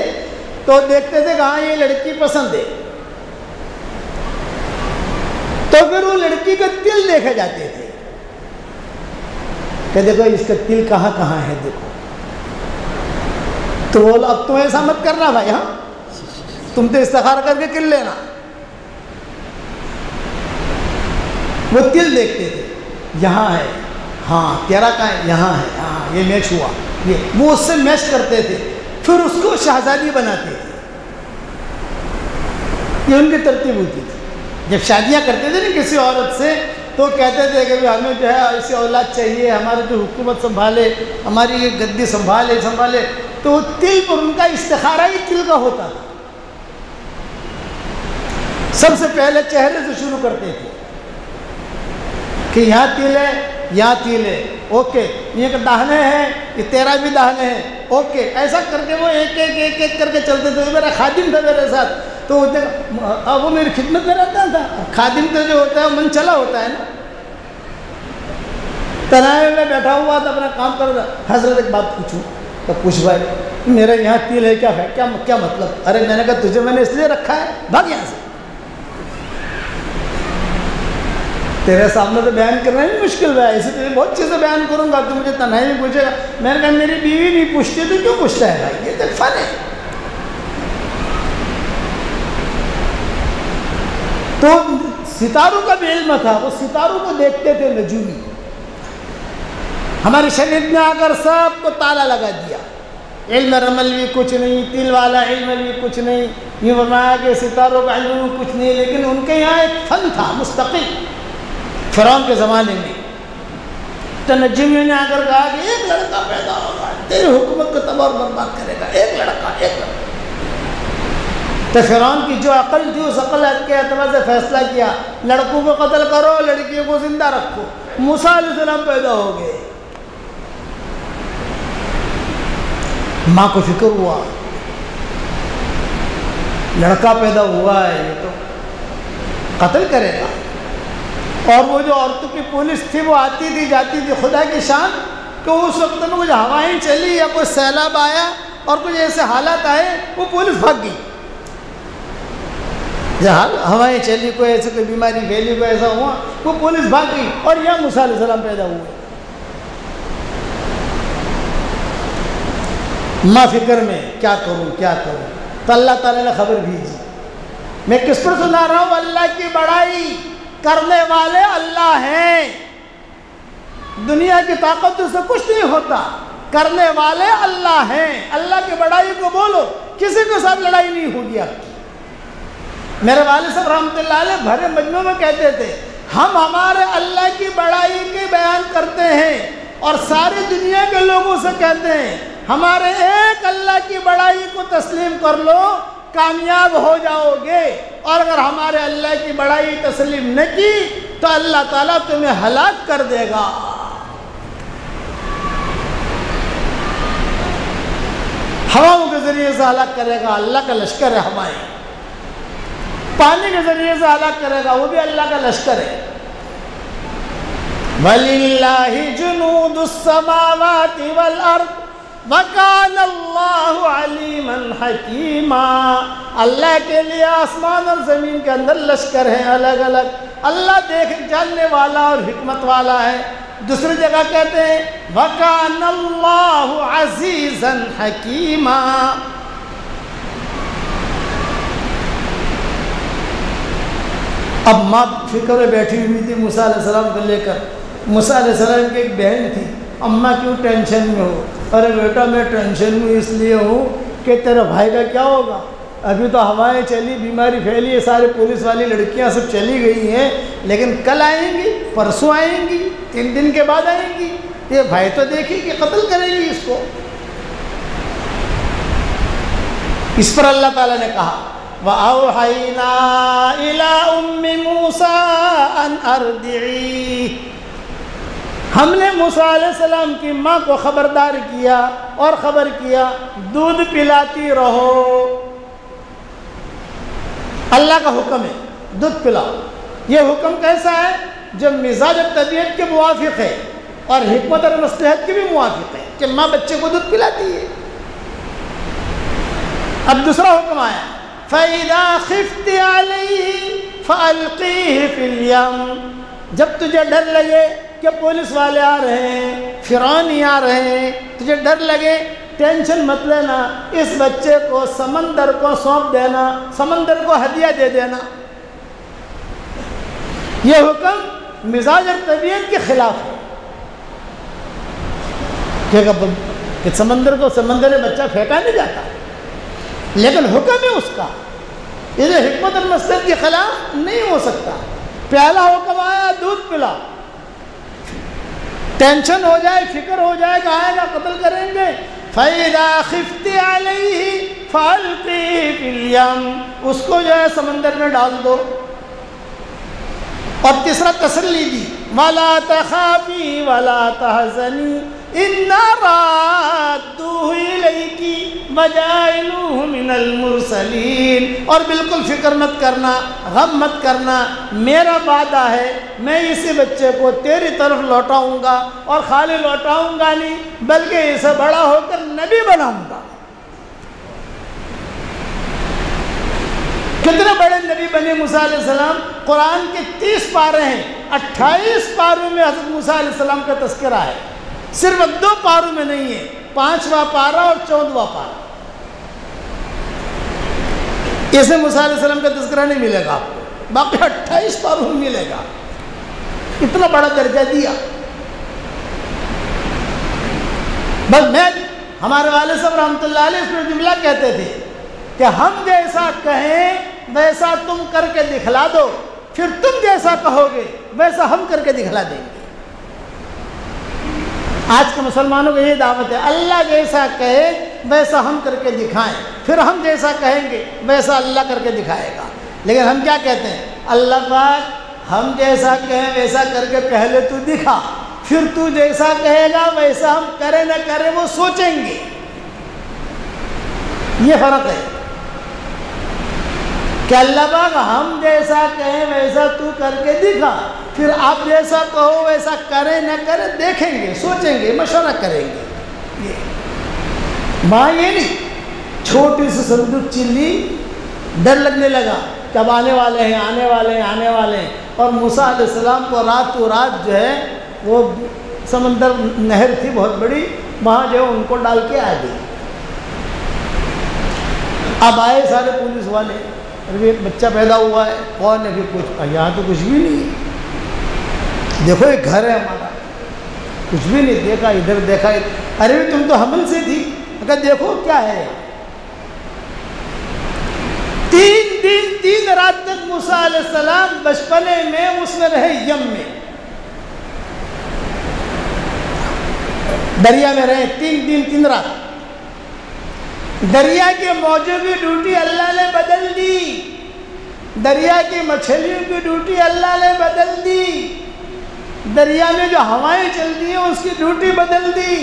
تو دیکھتے تھے کہ ہاں یہ لڑکی پسند ہے، تو پھر وہ لڑکی کے تل دیکھے جاتے تھے کہ دیکھو اس کا تل کہاں کہاں ہے دیکھو، تو بول اب تم ایسا مت کرنا بھائی، ہاں تم تو استخارہ کر کے کل لینا۔ وہ تل دیکھتے تھے، یہاں ہے، ہاں تیرا کہاں ہے، یہاں ہے، ہاں یہ میچ ہوا، یہ وہ اس سے میچ کرتے تھے، پھر اس کو شہزادی بناتے تھے۔ یہ ان کی ترتیب ہوتی تھی، جب شادیاں کرتے تھے نا کسی عورت سے تو کہتے تھے کہ ہمیں جو ہے ایسی اولاد چاہیے، ہماری جو حکومت سنبھالے، ہماری یہ گدی سنبھالے، تو تل پر ان کا استخارہ ہی تل کا ہوتا تھا۔ سب سے پہلے چہرے سے شروع کرتے تھے کہ یہاں تل ہے، یہاں تیل ہے، اوکے، یہ کہ داہنے ہیں، یہ تیرا بھی داہنے ہیں، اوکے، ایسا کر کے وہ ایک ایک کر کے چلتے تھے۔ میرا خادم تھا میرے ساتھ، تو وہ میری خدمت میں رہتا تھا۔ خادم تو جو ہوتا ہے من چلا ہوتا ہے نا، تنہائی میں بیٹھا ہوا تھا اپنا کام کر رہا، حضرت ایک بات پوچھوں؟ تو پوچھ بھائی، میرا یہاں تیل ہے، کیا مطلب؟ ارے میں نے کہا تجھے میں نے اس لیے رکھا ہے، بھاگ یہاں سے، تیرے سامنے تو بیان کرنا ہی مشکل ہے، ایسے تو بہت چیزیں بیان کروں گا، تو مجھے تنہائی میں پوچھے گا۔ میں نے کہا میری بیوی نہیں پوچھتی تو کیوں پوچھتا ہے بھائی، یہ تو فن ہے۔ تو ستاروں کا بھی علم تھا، وہ ستاروں کو دیکھتے تھے نجومی۔ ہماری شریعت نے آ کر سب کو تالا لگا دیا، علم رمل بھی کچھ نہیں، تیل والا علم بھی کچھ نہیں، یہ فرمایا کہ ستاروں کا علم بھی کچھ نہیں، لیکن ان کے یہاں ایک فن تھا مستقل فرعون کے زمانے میں۔ تو نجومیوں نے آ کر کہا کہ ایک لڑکا پیدا ہوگا، تیری حکومت کو تباہ و برباد کرے گا، ایک لڑکا۔ تو فرعون کی جو عقل تھی اس عقل کے اعتبار سے فیصلہ کیا، لڑکوں کو قتل کرو، لڑکیوں کو زندہ رکھو۔ موسیٰ علیہ السلام پیدا ہو گئے، ماں کو فکر ہوا لڑکا پیدا ہوا ہے، یہ تو قتل کرے گا۔ اور وہ جو عورتوں کی پولیس تھی وہ آتی تھی جاتی تھی، خدا کی شان کہ اس وقت میں کچھ ہوائیں چلی یا کوئی سیلاب آیا اور کچھ ایسے حالات آئے، وہ پولیس بھاگ گئی۔ جہاں ہوائیں چلی، کوئی ایسے کوئی بیماری پھیلی، کوئی ایسا ہوا، وہ پولیس بھاگ گئی، اور یہاں موسیٰ علیہ السلام پیدا ہوئے۔ ماں فکر میں کیا کروں۔ تو اللہ تعالیٰ نے خبر بھیجی۔ میں کس پر سنا رہا ہوں؟ اللہ کی بڑائی کرنے والے اللہ ہیں، دنیا کی طاقت سے کچھ نہیں ہوتا، کرنے والے اللہ ہیں۔ اللہ کی بڑائی کو بولو، کسی کے ساتھ لڑائی نہیں ہوگی آپ کی۔ میرے والد صاحب رحمۃ اللہ علیہ بھرے مجمع میں کہتے تھے، ہم ہمارے اللہ کی بڑائی کے بیان کرتے ہیں اور ساری دنیا کے لوگوں سے کہتے ہیں ہمارے ایک اللہ کی بڑائی کو تسلیم کر لو، کامیاب ہو جاؤ گے، اور اگر ہمارے اللہ کی بڑائی تسلیم نہ کی تو اللہ تعالیٰ تمہیں ہلاک کر دے گا۔ ہواؤں کے ذریعے سے ہلاک کرے گا، اللہ کا لشکر ہے ہوائیں۔ پانی کے ذریعے سے ہلاک کرے گا، وہ بھی اللہ کا لشکر ہے۔ وَلِلَّهِ جُنُودُ السَّمَاوَاتِ وَالْأَرْضِ وَكَانَ اللَّهُ عَلِيمًا حَكِيمًا۔ اللہ کے لیے آسمان اور زمین کے اندر لشکر ہیں الگ الگ، اللہ دیکھ جاننے والا اور حکمت والا ہے۔ دوسری جگہ کہتے ہیں وَكَانَ اللَّهُ عَزِيزًا حَكِيمًا۔ اب ماں فکر میں بیٹھی ہوئی تھی موسیٰ علیہ السلام کو لے کر۔ موسیٰ علیہ السلام کی ایک بہن تھی، اماں کیوں ٹینشن میں ہو؟ ارے بیٹا میں ٹینشن میں اس لیے ہوں کہ تیرے بھائی کا کیا ہوگا، ابھی تو ہوائیں چلی، بیماری پھیلی ہے، سارے پولیس والی لڑکیاں سب چلی گئی ہیں، لیکن کل آئیں گی، پرسوں آئیں گی، 3 دن کے بعد آئیں گی، یہ بھائی تو دیکھیں کہ قتل کریں گی اس کو۔ اس پر اللہ تعالیٰ نے کہا وَأَوْحَيْنَا إِلَىٰ أُمِّ مُوسَىٰ أَنْ أَرْضِعِيهِ۔ ہم نے موسیٰ علیہ السلام کی ماں کو خبردار کیا اور خبر کیا دودھ پلاتی رہو۔ اللہ کا حکم ہے دودھ پلاؤ۔ یہ حکم کیسا ہے؟ جو مزاج اور طبیعت کے موافق ہے اور حکمت اور مصلحت کے بھی موافق ہے کہ ماں بچے کو دودھ پلاتی ہے۔ اب دوسرا حکم آیا فَإِذَا خِفْتِ عَلَيْهِ فَأَلْقِيهِ فِي الْيَمِّ۔ جب تجھے ڈر لگے کہ پولیس والے آ رہے ہیں، فرعونی آ رہے ہیں، تجھے ڈر لگے، ٹینشن مت لینا، اس بچے کو سمندر کو سونپ دینا، سمندر کو ہدیہ دے دینا۔ یہ حکم مزاج اور طبیعت کے خلاف ہے کہ سمندر میں بچہ پھینکا نہیں جاتا، لیکن حکم ہے اس کا، یہ حکمت اور مصلحت کے خلاف نہیں ہو سکتا۔ پہلا حکم آیا دودھ پلا، ٹینشن ہو جائے، فکر ہو جائے کہ آئے گا قتل کریں گے، فَإِذَا خِفْتِ عَلَيْهِ فَأَلْقِيهِ فِي الْيَمِّ، اس کو جو ہے سمندر میں ڈال دو۔ اور تیسرا تسلی دی ولا تخافی ولا تحزنی انا رادوہ الیکی وجاعلوہ من المرسلین، اور بالکل فکر مت کرنا، غم مت کرنا، میرا وعدہ ہے میں اسی بچے کو تیری طرف لوٹاؤں گا، اور خالی لوٹاؤں گا نہیں بلکہ اسے بڑا ہو کر نبی بناؤں گا۔ کتنے بڑے نبی بنے موسیٰ علیہ السلام؟ قرآن کے 30 پارے ہیں، 28 پاروں میں حضرت موسیٰ علیہ السلام کا تذکرہ ہے، صرف 2 پاروں میں نہیں ہے، 5واں پارہ اور 14واں پارہ۔ اسے موسیٰ علیہ السلام کا تذکرہ نہیں ملے گا آپ کو، باقی 28 پاروں میں ملے گا، اتنا بڑا درجہ دیا۔ بس میں ہمارے والد صاحب رحمۃ اللہ علیہ اس میں جملہ کہتے تھے کہ ہم جیسا کہیں ویسا تم کر کے دکھلا دو، پھر تم جیسا کہو گے ویسا ہم کر کے دکھلا دیں گے۔ آج کے مسلمانوں کو یہ دعوت ہے، اللہ جیسا کہے ویسا ہم کر کے دکھائیں، پھر ہم جیسا کہیں گے ویسا اللہ کر کے دکھائے گا۔ لیکن ہم کیا کہتے ہیں؟ اللہ پاک ہم جیسا کہیں ویسا کر کے پہلے تو دکھا، پھر تو جیسا کہے گا ویسا ہم کرے نہ کرے وہ سوچیں گے۔ یہ فرق ہے کہ اللہ پاک ہم جیسا کہیں ویسا تو کر کے دکھا، پھر آپ جیسا کہو ویسا کرے نہ کرے دیکھیں گے، سوچیں گے، مشورہ کریں گے۔ ماں یہ نہیں چھوٹی سی صندوق چلی، ڈر لگنے لگا کہ اب آنے والے ہیں آنے والے ہیں آنے والے ہیں، اور موسیٰ علیہ السلام کو راتوں رات جو ہے وہ سمندر نہر تھی بہت بڑی، وہاں جو ہے ان کو ڈال کے آ گئی۔ اب آئے سارے پولیس والے، ارے بچہ پیدا ہوا ہے، کون ہے؟ پھر کچھ یہاں تو کچھ بھی نہیں ہے، دیکھو ایک گھر ہے ہمارا، کچھ بھی نہیں دیکھا، ادھر دیکھا، ارے تم تو حمل سے تھی، اگر دیکھو کیا ہے۔ 3 دن 3 رات تک موسیٰ علیہ السلام بچپنے میں اس میں رہے، یم میں، دریا میں رہے 3 دن 3 رات۔ دریا کے موجوں کی ڈیوٹی اللہ نے بدل دی، دریا کی مچھلیوں کی ڈیوٹی اللہ نے بدل دی، دریا میں جو ہوائیں چلتی ہیں اس کی ڈیوٹی بدل دی،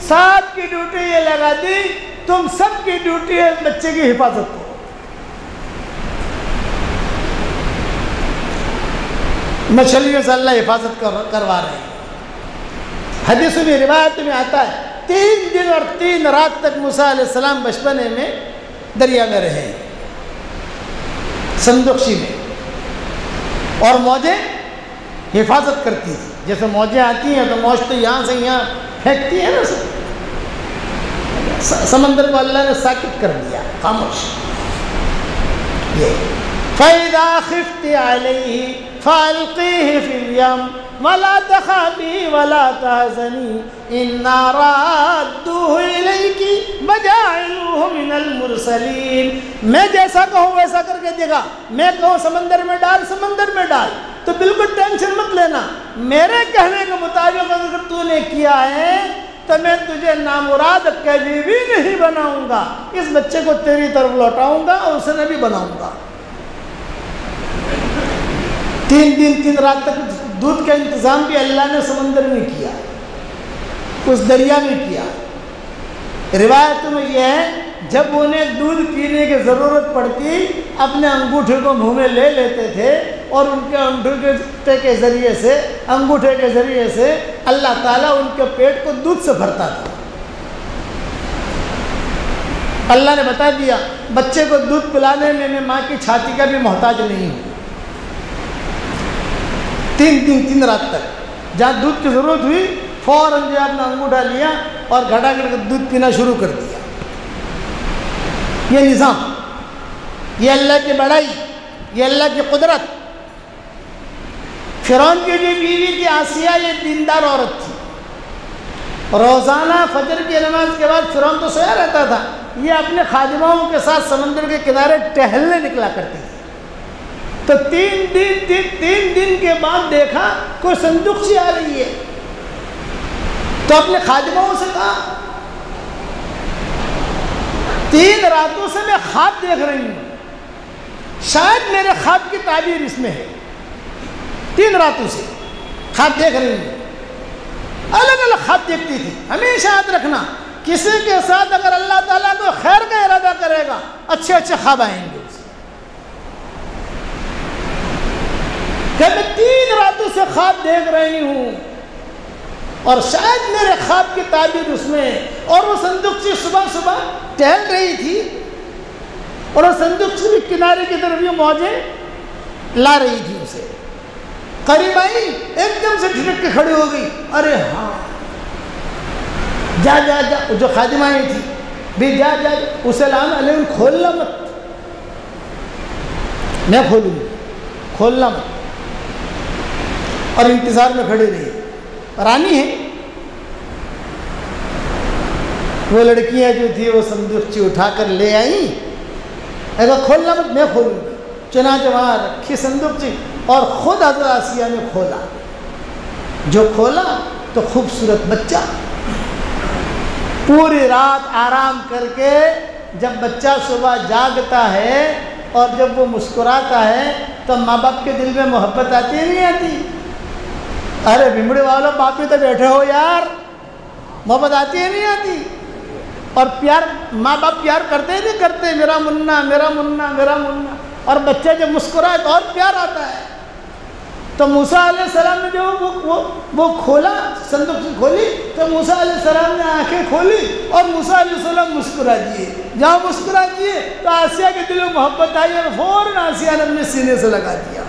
سب کی ڈیوٹی یہ لگا دی تم سب کی ڈیوٹی ہے بچے کی حفاظت کو۔ مچھلیوں سے اللہ حفاظت کروا رہے ہیں۔ حدیثوں میں روایت میں آتا ہے 3 دن اور 3 رات تک موسیٰ علیہ السلام بچپنے میں دریا میں رہے، صندوقشی میں، اور موجیں حفاظت کرتی تھی۔ جیسے موجیں آتی ہیں تو موج تو یہاں سے یہاں پھینکتی ہے نا، سمندر کو اللہ نے ساکت کر دیا، خاموش۔ یہ فَإِذَا خِفْتِ عَلَيْهِ فَأَلْقِيهِ فِي الْيَمِّ وَلَا تَخَافِي وَلَا تَحْزَنِي إِنَّا رَادُّوهُ إِلَيْكِ وَجَاعِلُوهُ مِنَ الْمُرْسَلِينَ۔ میں جیسا کہوں ویسا کر کے دیکھا، میں کہوں سمندر میں ڈال، سمندر میں ڈال، تو بالکل ٹینشن مت لینا، میرے کہنے کے مطابق اگر تو نے کیا ہے تو میں تجھے نامراد کبھی بھی نہیں بناؤں گا، اس بچے کو تیری طرف لوٹاؤں گا اور اسے نبی بناؤں گا۔ 3 دن 3 رات تک دودھ کا انتظام بھی اللہ نے سمندر میں کیا، اس دریا میں کیا۔ روایت میں یہ ہے جب انہیں دودھ پینے کی ضرورت پڑتی اپنے انگوٹھے کو منہ میں لے لیتے تھے، اور ان کے انگوٹھے کے ذریعے سے اللہ تعالیٰ ان کے پیٹ کو دودھ سے بھرتا تھا۔ اللہ نے بتا دیا بچے کو دودھ پلانے میں میں ماں کی چھاتی کا بھی محتاج نہیں ہوں۔ 3 دن 3 رات تک جہاں دودھ کی ضرورت ہوئی فوراً جو اپنا انگوٹھا لیا اور گھڑا کر کے دودھ پینا شروع کر دیا۔ یہ نظام، یہ اللہ کی بڑائی، یہ اللہ کی قدرت۔ فرعون کی جو بیوی تھی آسیہ، یہ دیندار عورت تھی، روزانہ فجر کی نماز کے بعد فرعون تو سویا رہتا تھا، یہ اپنے خادماؤں کے ساتھ سمندر کے کنارے ٹہلنے نکلا کرتی تھی۔ تو 3 دن کے بعد دیکھا کوئی صندوق سی آ رہی ہے، تو اپنے خادماؤں سے کہا 3 راتوں سے میں خواب دیکھ رہی ہوں، شاید میرے خواب کی تعبیر اس میں ہے۔ 3 راتوں سے خواب دیکھ رہی ہوں، الگ الگ خواب دیکھتی تھی. ہمیشہ یاد رکھنا کسی کے ساتھ اگر اللہ تعالیٰ کو خیر کا ارادہ کرے گا اچھے اچھے خواب آئیں گے اسے. کہ میں 3 راتوں سے خواب دیکھ رہی ہوں اور شاید میرے خواب کی تعبیر اس میں. اور وہ صندوقچی صبح صبح ٹہل رہی تھی اور وہ صندوقچی بھی کنارے کی طرف یہ موجیں لا رہی تھی اسے. قریب آئی ایک دم سے جھٹک کے کھڑی ہو گئی. ارے ہاں جا جا جا، جو خادمہ آئی تھی بھی جا جا اسے لانا، لیکن کھولنا مت، میں کھولوں گی، کھولنا مت. اور انتظار میں کھڑی رہی. رانی ہے وہ لڑکیاں جو تھی وہ صندوقچی اٹھا کر لے آئیں. اگر کھولنا مت، میں کھولوں گی. چنانچہ وہاں رکھی صندوقچی اور خود حضرت آسیہ نے کھولا. جو کھولا تو خوبصورت بچہ. پوری رات آرام کر کے جب بچہ صبح جاگتا ہے اور جب وہ مسکراتا ہے تو ماں باپ کے دل میں محبت آتی ہے نہیں آتی؟ ارے بھمڑی والوں باپ ہی تو بیٹھے ہو یار، محبت آتی ہے نہیں آتی؟ اور پیار ماں باپ پیار کرتے ہی نہیں کرتے، میرا منا میرا منا میرا منا. اور بچہ جب مسکرائے تو اور پیار آتا ہے. تو موسیٰ علیہ السلام نے جو وہ کھولا، صندوق کھولی تو موسیٰ علیہ السلام نے آنکھیں کھولی اور موسیٰ علیہ السلام مسکرا دیے. جہاں مسکرا دیے تو آسیہ کے دل میں محبت آئی اور فوراً آسیہ نے اپنے سینے سے لگا دیا.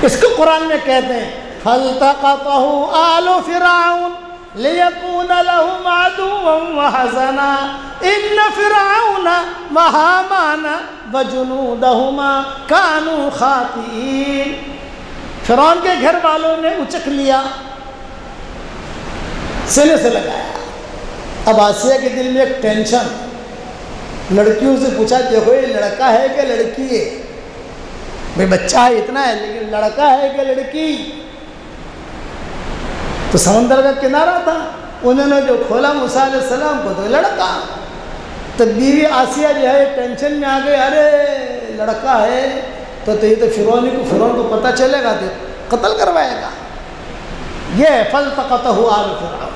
اس کو قرآن میں کہتے ہیں فَالْتَقَطَهُ آلُ فِرْعَوْنَ لِيَكُونَ لَهُمْ عَدُوًّا وَحَزَنًا إِنَّ فِرْعَوْنَ وَهَامَانَ وَجُنُودَهُمَا كَانُوا خَاطِئِينَ. فرعون کے گھر والوں نے اچک لیا، سینے سے لگایا. اب آسیہ کے دل میں ایک ٹینشن. لڑکیوں سے پوچھا دیکھو یہ لڑکا ہے کہ لڑکی ہے؟ بھئی بچہ ہے اتنا ہے، لیکن لڑکا ہے کہ لڑکی؟ تو سمندر کا کنارہ تھا، انہوں نے جو کھولا موسیٰ علیہ السلام کو تو لڑکا. تو بیوی آسیہ جو ہے ٹینشن میں آ گئی، ارے لڑکا ہے تو یہ تو فرعون کو پتہ چلے گا تو قتل کروائے گا. یہ فَالْتَقَطَهُ آلُ فِرْعَوْنَ.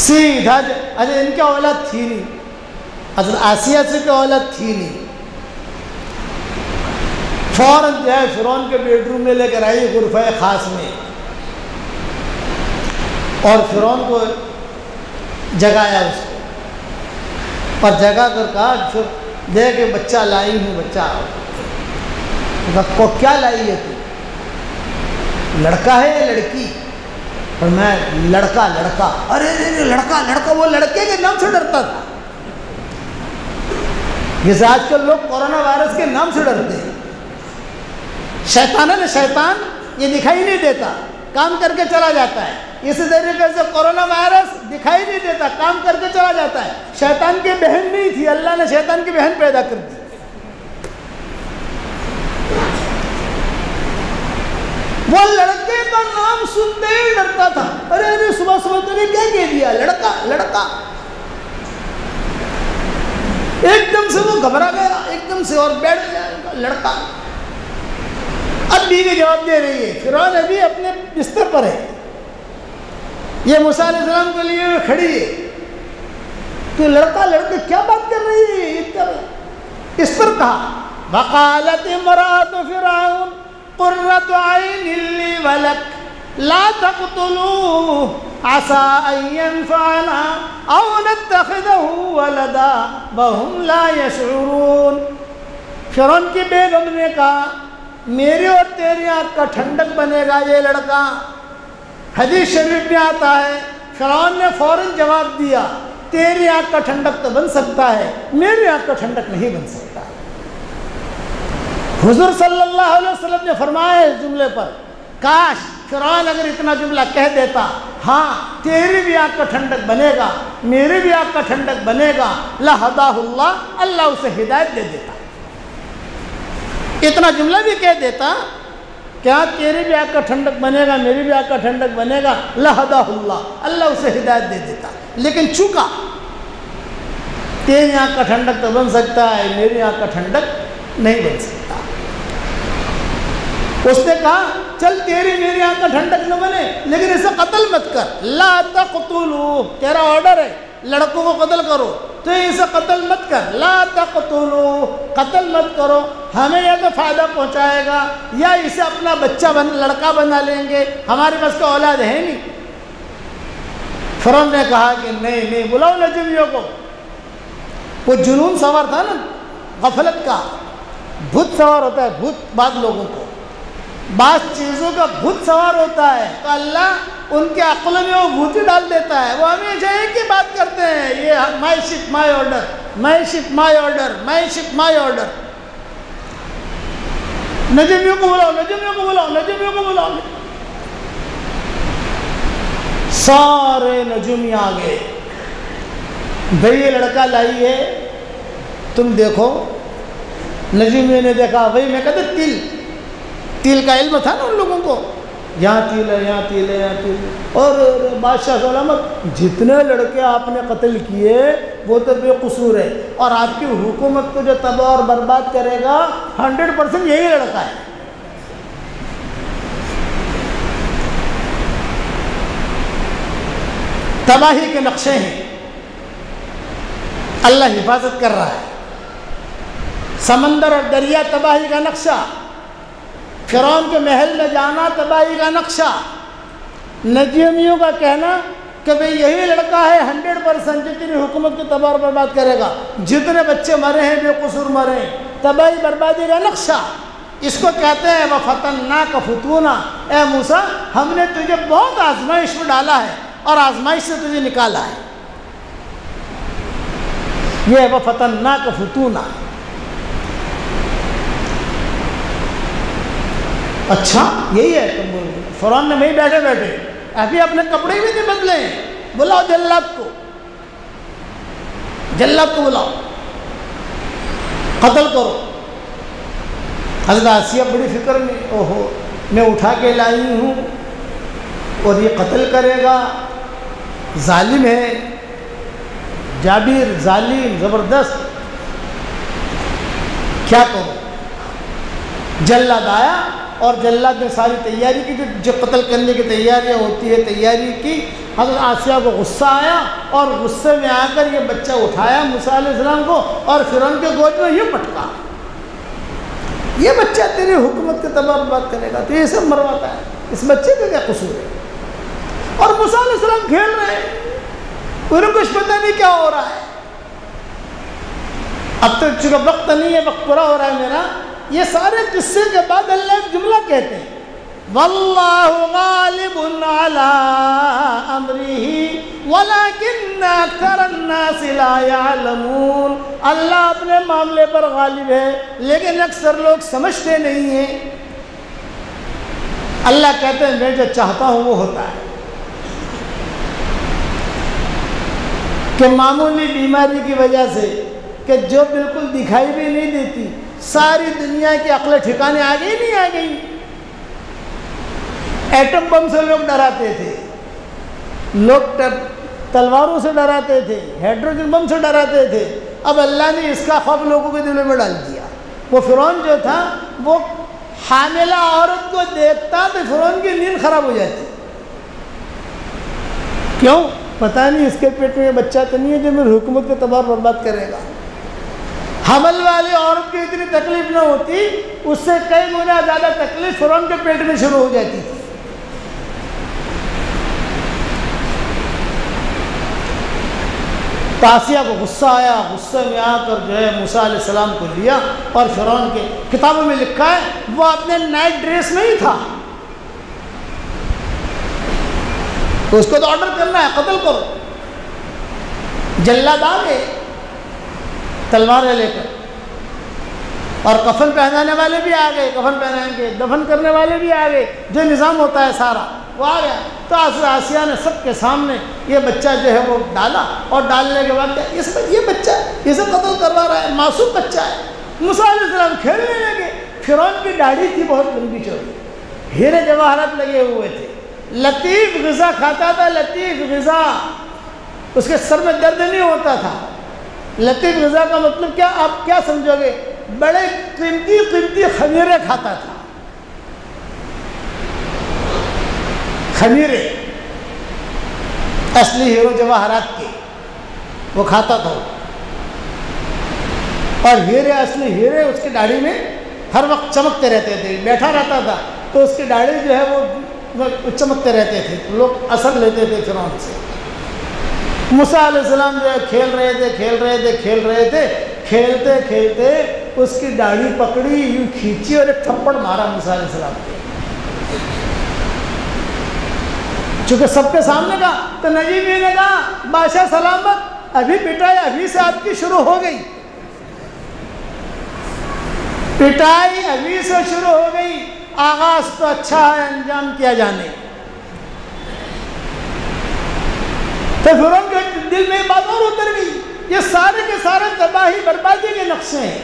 سیدھا اچھا ان کی اولاد تھی نہیں، حضرت آسیہ سے کی اولاد تھی نہیں. فوراً جو ہے فرعون کے بیڈ روم میں لے کر آئی غرفہ خاص میں اور فرعون کو جگایا اس کو، اور جگا کر کہا پھر دے کہ بچہ لائی ہوں. بچہ کو کیا لائی ہے تو؟ لڑکا ہے یا لڑکی؟ اور میں لڑکا. ارے لڑکا وہ لڑکے کے نام سے ڈرتا تھا. جیسے آج کل لوگ کورونا وائرس کے نام سے ڈرتے ہیں. شیطان یہ دکھائی نہیں دیتا، کام کر کے چلا جاتا ہے. اسی طریقے سے کورونا وائرس دکھائی نہیں دیتا، کام کر کے چلا جاتا ہے. شیطان کی بہن نہیں تھی، اللہ نے شیطان کی بہن پیدا کر دی. وہ لڑکے کا نام سنتے ہی ڈرتا تھا. ارے صبح تو نے کیا کہہ دیا؟ لڑکا. ایک دم سے وہ گھبرا گیا، ایک دم سے اور بیٹھ گیا. لڑکا. اب بیوی جواب دے رہی ہے، فرعون ابھی اپنے بستر پر ہے، یہ موسیٰ علیہ السلام کے لیے کھڑی ہے. تو لڑکا کیا بات کر رہی ہے؟ اس پر کہا وقالت امرأة فرعون قرة عين لي ولك لا تقتلوه عسى أن ينفعنا أو نتخذه ولدا وهم لا يشعرون. فرعون کی بیگم نے کہا میری اور تیری آنکھ کا ٹھنڈک بنے گا یہ لڑکا. حدیث شریف میں آتا ہے فرعون نے فوراً جواب دیا تیری آنکھ کا ٹھنڈک تو بن سکتا ہے، میری آنکھ کا ٹھنڈک نہیں بن سکتا. حضور صلی اللہ علیہ وسلم نے فرمایا اس جملے پر کاش فرعون اگر اتنا جملہ کہہ دیتا، ہاں تیری بھی آنکھ کا ٹھنڈک بنے گا، میری بھی آنکھ کا ٹھنڈک بنے گا، لہداہ اللہ اسے ہدایت دے دیتا. اتنا جملہ بھی کہہ دیتا کیا تیری بھی آنکھ کا ٹھنڈک بنے گا، میری بھی آنکھ کا ٹھنڈک بنے گا، لہداہ اللہ اسے ہدایت دے دیتا. لیکن چونکہ تیری آنکھ کا ٹھنڈک تو بن سکتا ہے، میری آنکھ کا ٹھنڈک نہیں بن سکتا. اس نے کہا چل تیری میری آنکھ کا ٹھنڈک نہ بنے لیکن اسے قتل مت کر، لا تقتلوا، تیرا آرڈر ہے لڑکوں کو قتل کرو تو اسے قتل مت کر، لا تقتلوا، قتل مت کرو، ہمیں یا تو فائدہ پہنچائے گا یا اسے اپنا بچہ لڑکا بنا لیں گے، ہمارے پاس تو اولاد ہے نہیں۔ فرعون نے کہا کہ نہیں بلاؤ نجمیوں کو۔ وہ جنون سوار تھا نا، غفلت کا بھوت سوار ہوتا ہے، بھوت بعض لوگوں کو بعض چیزوں کا بھوت سوار ہوتا ہے تو اللہ ان کے عقل میں وہ بھوت ڈال دیتا ہے، وہ ہمیشہ ایک ہی بات کرتے ہیں، یہ مائی شپ مائی آرڈر، مائی شپ مائی آرڈر، مائی شپ مائی آرڈر۔ نجمیوں کو بلاؤ، نجمیوں کو بلاؤ، نجمیوں کو بلاؤ۔ سارے نجومی آ گئے، بھئی یہ لڑکا لائی ہے تم دیکھو۔ نجومی نے دیکھا، بھئی میں کہتے تیل کا علم تھا نا ان لوگوں کو، یہاں تیل ہے، یہاں تیل ہے، یہاں تیل ہے، اور بادشاہ سلامت جتنے لڑکے آپ نے قتل کیے وہ تو بے قصور ہے، اور آپ کی حکومت کو جو تباہ اور برباد کرے گا 100% یہی لڑکا ہے۔ تباہی کے نقشے ہیں، اللہ حفاظت کر رہا ہے۔ سمندر اور دریا تباہی کا نقشہ، فرعون کے محل میں جانا تباہی کا نقشہ، نجمیوں کا کہنا کہ بھئی یہی لڑکا ہے 100% جتنی حکومت کو تباہ اور برباد کرے گا، جتنے بچے مرے ہیں بے قصور مرے ہیں، تباہی بربادی کا نقشہ۔ اس کو کہتے ہیں وَفَتَنَّاكَ فُتُونًا، اے موسیٰ ہم نے تجھے بہت آزمائش میں ڈالا ہے اور آزمائش سے تجھے نکالا ہے۔ یہ ہے وَفَتَنَّاكَ فُتُونًا۔ اچھا یہی ہے، فرعون نے وہیں بیٹھے بیٹھے ابھی اپنے کپڑے بھی نہیں بدلے ہیں، بلاؤ جلاد کو، جلاد کو بلاؤ، قتل کرو۔ حضرت آسیہ بڑی فکر میں، اوہو میں اٹھا کے لائی ہوں اور یہ قتل کرے گا، ظالم ہے، جابر ظالم زبردست، کیا کرو؟ جلاد آیا اور جلاد نے ساری تیاری کی، جو قتل کرنے کی تیاریاں ہوتی ہے تیاری کی۔ حضرت آسیہ کو غصہ آیا اور غصے میں آ کر یہ بچہ اٹھایا موسیٰ علیہ السلام کو اور فرعون کے گود میں یوں پٹکا، یہ بچہ تیری حکومت کے تباہ برباد کرے گا، تو یہ سب مرواتا ہے، اس بچے کا کیا قصور ہے؟ اور موسیٰ علیہ السلام کھیل رہے ہیں، انہیں کچھ پتہ نہیں کیا ہو رہا ہے۔ اب تو چونکہ وقت نہیں ہے، وقت پورا ہو رہا ہے میرا، یہ سارے قصے کے بعد اللہ ایک جملہ کہتے ہیں، وَاللَّهُ غَالِبٌ عَلَىٰ أَمْرِهِ وَلَكِنَّ أَكْثَرَ النَّاسِ لَا يَعْلَمُونَ۔ اللہ اپنے معاملے پر غالب ہے لیکن اکثر لوگ سمجھتے نہیں ہیں۔ اللہ کہتے ہیں میں جو چاہتا ہوں وہ ہوتا ہے، کہ معمولی بیماری کی وجہ سے کہ جو بالکل دکھائی بھی نہیں دیتی، ساری دنیا کی عقلیں ٹھکانے آ گئی نہیں آ گئی۔ ایٹم بم سے لوگ ڈراتے تھے، لوگ تلواروں سے ڈراتے تھے، ہائیڈروجن بم سے ڈراتے تھے، اب اللہ نے اس کا خوف لوگوں کے دلوں میں ڈال دیا۔ وہ فرعون جو تھا وہ حاملہ عورت کو دیکھتا تو فرعون کی نیند خراب ہو جاتی، کیوں؟ پتہ نہیں اس کے پیٹ میں بچہ تو نہیں ہے جو میری حکومت کو تباہ برباد کرے گا۔ حمل والی عورت کی اتنی تکلیف نہ ہوتی، اس سے کئی گنا زیادہ تکلیف فرعون کے پیٹ میں شروع ہو جاتی تھی۔ آسیہ کو غصہ آیا، غصے میں آ کر جو ہے موسیٰ علیہ السلام کو لیا اور فرعون کے کتابوں میں لکھا ہے وہ اپنے نائٹ ڈریس میں ہی تھا، تو اس کو تو آرڈر کرنا ہے قتل کرو۔ جلاد آ گئے تلواریں لے کر، اور کفن پہنانے والے بھی آ گئے، کفن پہنائیں گے، دفن کرنے والے بھی آ گئے، جو نظام ہوتا ہے سارا وہ آ گیا۔ تو آسیہ نے سب کے سامنے یہ بچہ جو ہے وہ ڈالا، اور ڈالنے کے بعد یہ بچہ اسے قتل کروا رہا ہے، معصوم بچہ ہے۔ موسیٰ علیہ السلام کھیلنے لگے۔ فرعون کی داڑھی تھی بہت لمبی چوڑی، ہیرے جواہرات لگے ہوئے تھے، لطیف غذا کھاتا تھا، لطیف غذا، اس کے سر میں درد نہیں ہوتا تھا۔ لطیف غذا کا مطلب کیا، آپ کیا سمجھو گے؟ بڑے قیمتی قیمتی خمیرے کھاتا تھا، خمیرے اصلی ہیرو جواہرات کے وہ کھاتا تھا، اور ہیرے اصلی ہیرے اس کی داڑھی میں ہر وقت چمکتے رہتے تھے، بیٹھا رہتا تھا تو اس کی داڑھی جو ہے وہ چمکتے رہتے تھے، لوگ اثر لیتے تھے فرعون سے۔ موسیٰ علیہ السلام جو ہے کھیل رہے تھے، کھیلتے کھیلتے اس کی داڑھی پکڑی، یوں کھینچی اور ایک تھپڑ مارا موسیٰ علیہ السلام کو، چونکہ سب کے سامنے کہا تو نجیب نے کہا بادشاہ سلامت، ابھی پٹائی ابھی سے آپ کی شروع ہو گئی، پٹائی ابھی سے شروع ہو گئی، آغاز تو اچھا ہے، انجام کیا جانے۔ تو فرعون کے دل میں بات اور اتر گئی، یہ سارے کے سارے تباہی بربادی کے نقشے ہیں،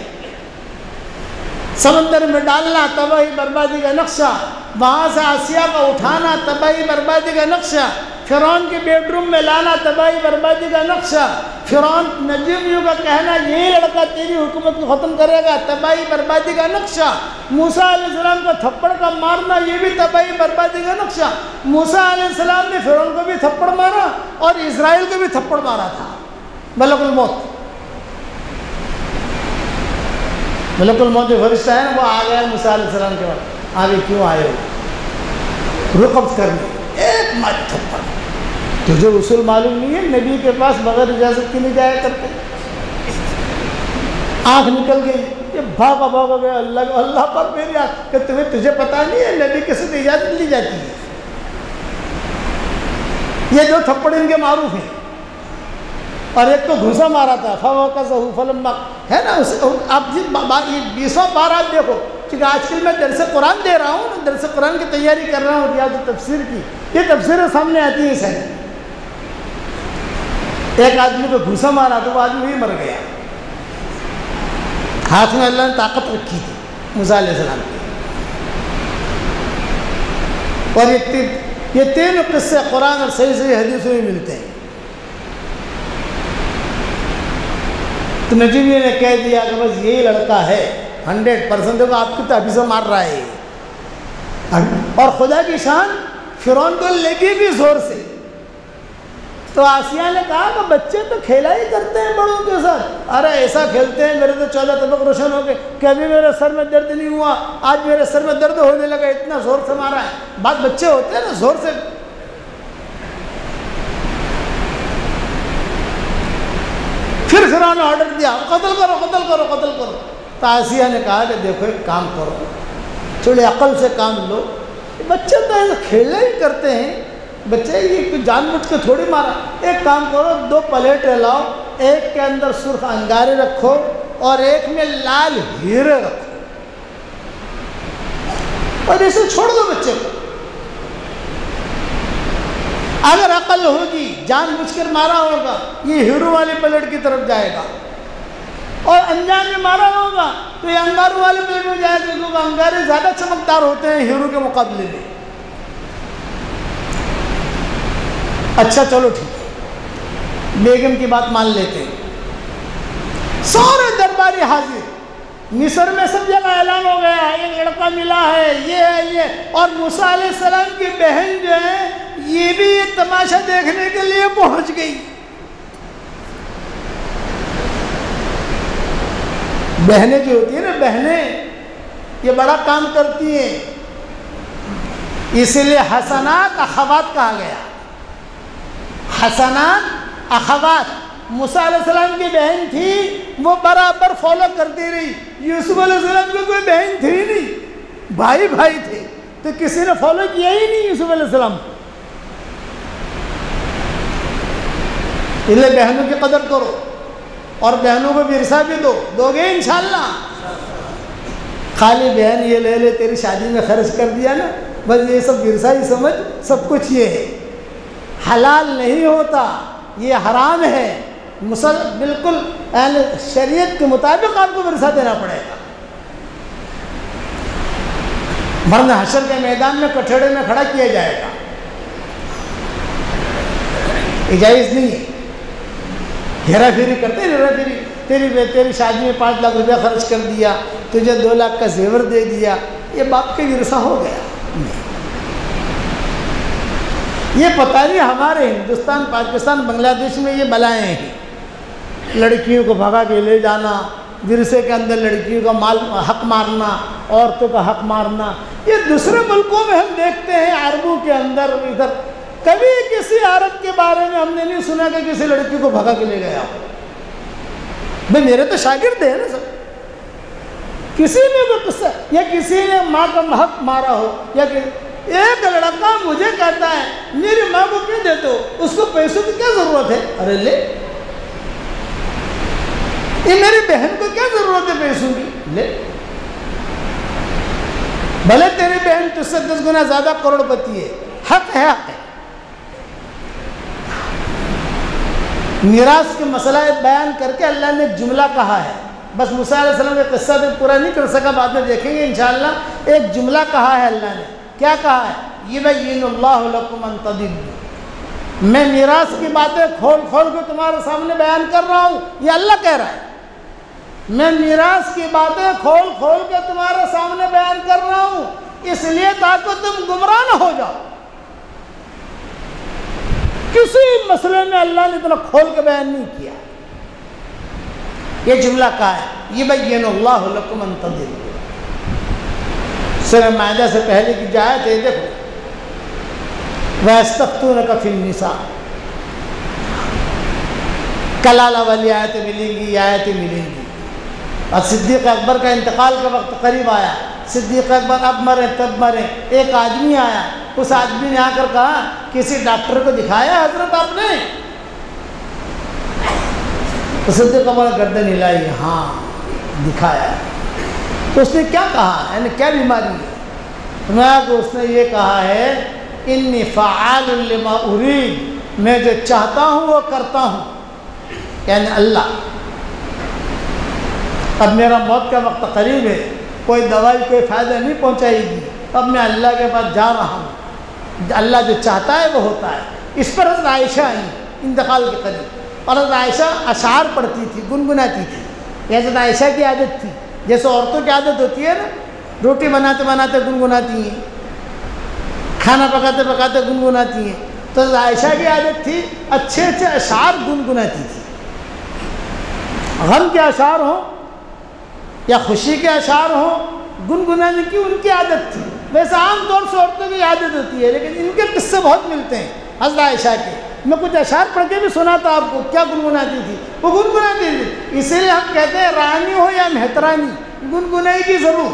سمندر میں ڈالنا تباہی بربادی کا نقشہ، وہاں سے آسیہ کو اٹھانا تباہی بربادی کا نقشہ، فرعون کے بیڈ روم میں لانا تباہی بربادی کا نقشہ، فرعون نجیبیوں کا کہنا یہی لڑکا تیری حکومت کو ختم کرے گا، تباہی بربادی کا نقشہ، موسیٰ علیہ السلام کا تھپڑ کا مارنا یہ بھی تباہی بربادی کا نقشہ۔ موسیٰ علیہ السلام نے فرعون کو بھی تھپڑ مارا اور اسرائیل کو بھی تھپڑ مارا تھا، ملک الموت، ملک الموت جو فرشتہ ہے نا وہ آ گیا موسیٰ علیہ السلام کے بعد، آگے کیوں آئے ہو؟ رقبت کرنے، ایک ماری تھپڑ۔ تجھے اصول معلوم نہیں ہے؟ نبی کے پاس بغیر اجازت کی نہیں جایا کرتے، آنکھ نکل گئی، یہ بھاگا گیا، اللہ پر میری آنکھ، کہ تجھے پتا نہیں ہے نبی کے ساتھ اجازت لی جاتی ہے؟ یہ جو تھپڑ ان کے معروف ہیں، اور ایک تو گھسا مارا تھا فَوَقَذَهُ فَلَمَّا، ہے نا؟ آپ 20واں بار آپ دیکھو، کیونکہ آج کل میں درس قرآن دے رہا ہوں، درس قرآن کی تیاری کر رہا ہوں، ریاض تفسیر کی، یہ تفسیریں سامنے آتی ہیں سر۔ ایک آدمی کو گھسا مارا تو وہ آدمی وہی مر گیا، ہاتھ میں اللہ نے طاقت رکھی تھی موسیٰ علیہ السلام کی۔ اور یہ تین قصے قرآن اور صحیح حدیثوں میں ملتے ہیں۔ تو نجیبی نے کہہ دیا کہ بس یہی لڑکا ہے 100%، دیکھو آپ کی تو ابھی سے مار رہا ہے، اور خدا کی شان فرعون کو لگی بھی زور سے۔ تو آسیہ نے کہا کہ بچے تو کھیلا ہی کرتے ہیں بڑوں کے ساتھ، ارے ایسا کھیلتے ہیں، میرے تو 14 طبق روشن ہو گئے، کہ ابھی میرے سر میں درد نہیں ہوا، آج میرے سر میں درد ہونے لگا، اتنا زور سے مارا ہے۔ بات بچے ہوتے ہیں نا، زور سے۔ پھر فرعون نے آرڈر دیا قتل کرو قتل کرو قتل کرو۔ تو آسیہ نے کہا کہ دیکھو ایک کام کرو، تھوڑی عقل سے کام لو، بچے تو ایسے کھیلنا ہی کرتے ہیں، بچے یہ جان بوجھ کے تھوڑی مارا، ایک کام کرو 2 پلیٹیں لاؤ، ایک کے اندر سرخ انگارے رکھو اور ایک میں لال ہیرے رکھو، اور اسے چھوڑ دو بچے کو۔ اگر عقل ہوگی، جان بوجھ کر مارا ہوگا، یہ ہیرو والی پلیٹ کی طرف جائے گا، اور انجان میں مارا ہوگا تو یہ انگاروں والے پلیٹ میں جائے گا، کیونکہ انگارے زیادہ چمکدار ہوتے ہیں ہیرو کے مقابلے میں۔ اچھا چلو ٹھیک ہے، بیگم کی بات مان لیتے ہیں، سارے درباری حاضر، مصر میں سب جگہ اعلان ہو گیا ایک لڑکا ملا ہے، یہ ہے یہ، اور موسیٰ علیہ السلام کی بہن جو ہے یہ بھی یہ تماشا دیکھنے کے لیے پہنچ گئی۔ بہنیں جو ہوتی ہیں نا، بہنیں یہ بڑا کام کرتی ہیں، اسی لیے حسنات اخوات کہا گیا، حسنات اخوات۔ موسیٰ علیہ السلام کی بہن تھی، وہ برابر فالو کرتی رہی، یوسف علیہ السلام کی کوئی بہن تھی نہیں، بھائی بھائی تھے، تو کسی نے فالو کیا ہی نہیں یوسف علیہ السلام۔ اس لیے بہنوں کی قدر کرو، اور بہنوں کو ورثہ بھی دو گے انشاءاللہ۔ خالی بہن یہ لے لے تیری شادی میں خرچ کر دیا نا، بس یہ سب ورثہ ہی سمجھ، سب کچھ یہ ہے، حلال نہیں ہوتا، یہ حرام ہے، بالکل اہل شریعت کے مطابق آپ کو ورثہ دینا پڑے گا، ورنہ حشر کے میدان میں کٹھڑے میں کھڑا کیا جائے گا، جائز نہیں ہے۔ ہیرا پھیری کرتے ہیں، ہیرا پھیری، تیری شادی میں 5 لاکھ روپیہ خرچ کر دیا، تجھے 2 لاکھ کا زیور دے دیا، یہ باپ کے ورثہ ہو گیا۔ یہ پتہ نہیں ہمارے ہندوستان، پاکستان، بنگلہ دیش میں یہ بلائیں ہیں، لڑکیوں کو بھگا کے لے جانا، ورثے کے اندر لڑکیوں کا مال حق مارنا، عورتوں کا حق مارنا. یہ دوسرے ملکوں میں ہم دیکھتے ہیں، عربوں کے اندر ادھر. کبھی کسی عرب کے بارے میں ہم نے نہیں سنا کہ کسی لڑکی کو بھگا کے لے گیا ہو. بھائی میرے تو شاگرد ہیں نا سب. کسی نے کوئی قصہ یا کسی نے ماں کا حق مارا ہو، یا ایک لڑکا مجھے کہتا ہے میری ماں کو کیوں دیتے ہو، اس کو پیسوں کی کیا ضرورت ہے؟ ارے لے، یہ میری بہن کو کیا ضرورت ہے پیسوں کی؟ لے، بھلے تیری بہن تجھ سے 10 گنا زیادہ کروڑ پتی ہے، حق ہے، حق ہے. میراث کے مسئلہ بیان کر کے اللہ نے ایک جملہ کہا ہے. بس موسیٰ علیہ السلام کا قصہ تو پورا نہیں کر سکا، بعد میں دیکھیں گے انشاءاللہ. ایک جملہ کہا ہے اللہ نے. کیا کہا ہے؟ یبین اللہ لکم ان تضلوا. میں میراث کی باتیں کھول کھول کے تمہارے سامنے بیان کر رہا ہوں، یہ اللہ کہہ رہا ہے. میں میراث کی باتیں کھول کھول کے تمہارے سامنے بیان کر رہا ہوں اس لیے تاکہ تم گمراہ نہ ہو جاؤ. کسی مسئلے میں اللہ نے اتنا کھول کے بیان نہیں کیا. یہ جملہ کہا ہے یبین اللہ لکم ان تضلوا. سورہ مائدہ سے پہلے کی جو آیت ہے دیکھو، وَيَسْتَفْتُونَكَ فِي النِّسَاءِ. کلالہ والی آیتیں ملیں گی، آیتیں ملیں گی. اور صدیق اکبر کا انتقال کا وقت قریب آیا. صدیق اکبر اب مرے تب مرے. ایک آدمی آیا، اس آدمی نے آ کر کہا کسی ڈاکٹر کو دکھایا حضرت آپ نے؟ تو صدیق اکبر نے گردن ہلائی، ہاں دکھایا. تو اس نے کیا کہا، یعنی کیا بیماری ہے؟ اس نے یہ کہا ہے انی فعال لما ارید، میں جو چاہتا ہوں وہ کرتا ہوں. یعنی اللہ، اب میرا موت کا وقت قریب ہے، کوئی دوائی کوئی فائدہ نہیں پہنچائے گی، اب میں اللہ کے پاس جا رہا ہوں، اللہ جو چاہتا ہے وہ ہوتا ہے. اس پر حضرت عائشہ آئی انتقال کے قریب، اور حضرت عائشہ اشعار پڑھتی تھی، گنگناتی تھی. یہ حضرت عائشہ کی عادت تھی، جیسے عورتوں کی عادت ہوتی ہے نا، روٹی بناتے بناتے گنگناتی ہیں، کھانا پکاتے پکاتے گنگناتی ہیں. تو حضرت عائشہ کی عادت تھی اچھے اچھے اشعار گنگناتی تھی. غم کے اشعار ہوں یا خوشی کے اشعار ہوں، گنگنانے کی ان کی عادت تھی. ویسے عام طور سے عورتوں کی عادت ہوتی ہے، لیکن ان کے قصے بہت ملتے ہیں حضرت عائشہ کے. میں کچھ اشعار پڑھ کے بھی سناتا آپ کو، کیا گنگناتی تھی وہ، گنگناتی تھی. اسی لیے ہم کہتے ہیں رانی ہو یا مہترانی، گنگنائی کی ضرور.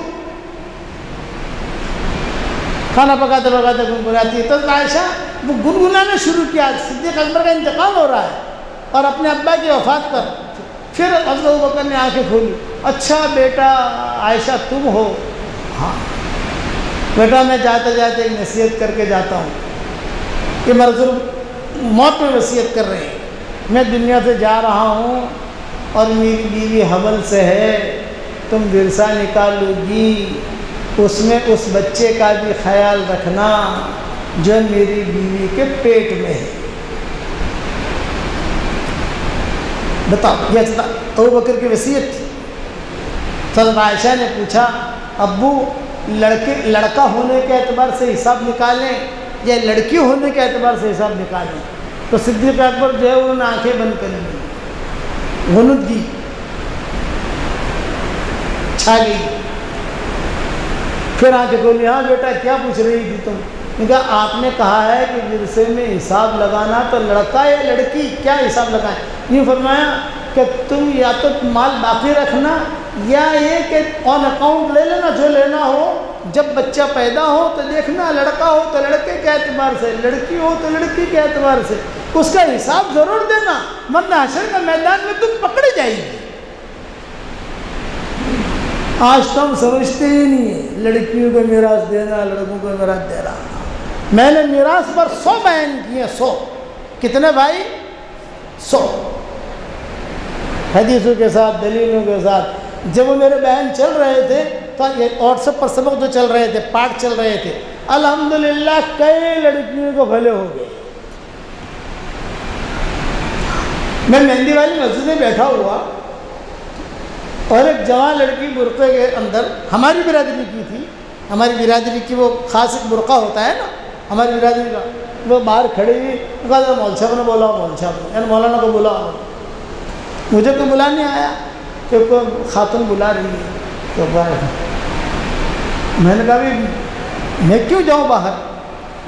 کھانا پکاتے پکاتے گنگناتی. تو عائشہ وہ گنگنانا شروع کیا. صدیق اکبر کا انتقال ہو رہا ہے، اور اپنے ابا کی وفات پر پھر حضرت ابوبکر نے آنکھیں کھولی. اچھا بیٹا عائشہ تم ہو؟ ہاں بیٹا، میں جاتے جاتے ایک نصیحت کر کے جاتا ہوں. یہ مرزوق موت میں وصیت کر رہے ہیں، میں دنیا سے جا رہا ہوں اور میری بیوی حمل سے ہے، تم ورثہ نکالو گی، اس میں اس بچے کا بھی خیال رکھنا جو میری بیوی کے پیٹ میں ہے. بتاؤ، یہ ابوبکر کی وصیت تھی. حضرت عائشہ نے پوچھا ابو لڑکا ہونے کے اعتبار سے حساب نکالیں یا لڑکی ہونے کے اعتبار سے حساب نکالیں؟ تو صدیق اکبر جو ہے انہوں نے آنکھیں بند کر لی، غنودگی چھا گئی. پھر آنکھیں کھولی. ہاں بیٹا کیا پوچھ رہی تھی تم؟ نے کہا آپ نے کہا ہے کہ ورثے میں حساب لگانا، تو لڑکا یا لڑکی کیا حساب لگائیں؟ یہ فرمایا کہ تم یا تو مال باقی رکھنا یا یہ کہ آن اکاؤنٹ لے لینا جو لینا ہو. جب بچہ پیدا ہو تو دیکھنا، لڑکا ہو تو لڑکے کے اعتبار سے، لڑکی ہو تو لڑکی کے اعتبار سے اس کا حساب ضرور دینا، ورنہ حشر کے میدان میں تم پکڑی جائے گی. آج تو ہم سمجھتے ہی نہیں ہیں لڑکیوں کو میراث دینا، لڑکوں کو میراث دینا. میں نے میراث پر 100 بیان کیے، 100. کتنے بھائی؟ 100 حدیثوں کے ساتھ، دلیلوں کے ساتھ. جب وہ میرے بیان چل رہے تھے تو یہ واٹس ایپ پر سبق جو چل رہے تھے، پاٹ چل رہے تھے، الحمدللہ کئی لڑکیوں کو بھلے ہو گئے. میں مہندی والی مسجد میں بیٹھا ہوا اور ایک جوان لڑکی برقعے کے اندر، ہماری برادری کی تھی، ہماری برادری کی وہ خاص ایک برقع ہوتا ہے نا ہماری برادری کا، وہ باہر کھڑی ہوئی، کہا مول صاحب نے بولا، مول صاحب نے یعنی مولانا کو بلا، مجھے کوئی بلا نہیں آیا کہ کوئی خاتون بلا رہی ہے تو باہر۔ میں نے کہا بھی میں کیوں جاؤں باہر،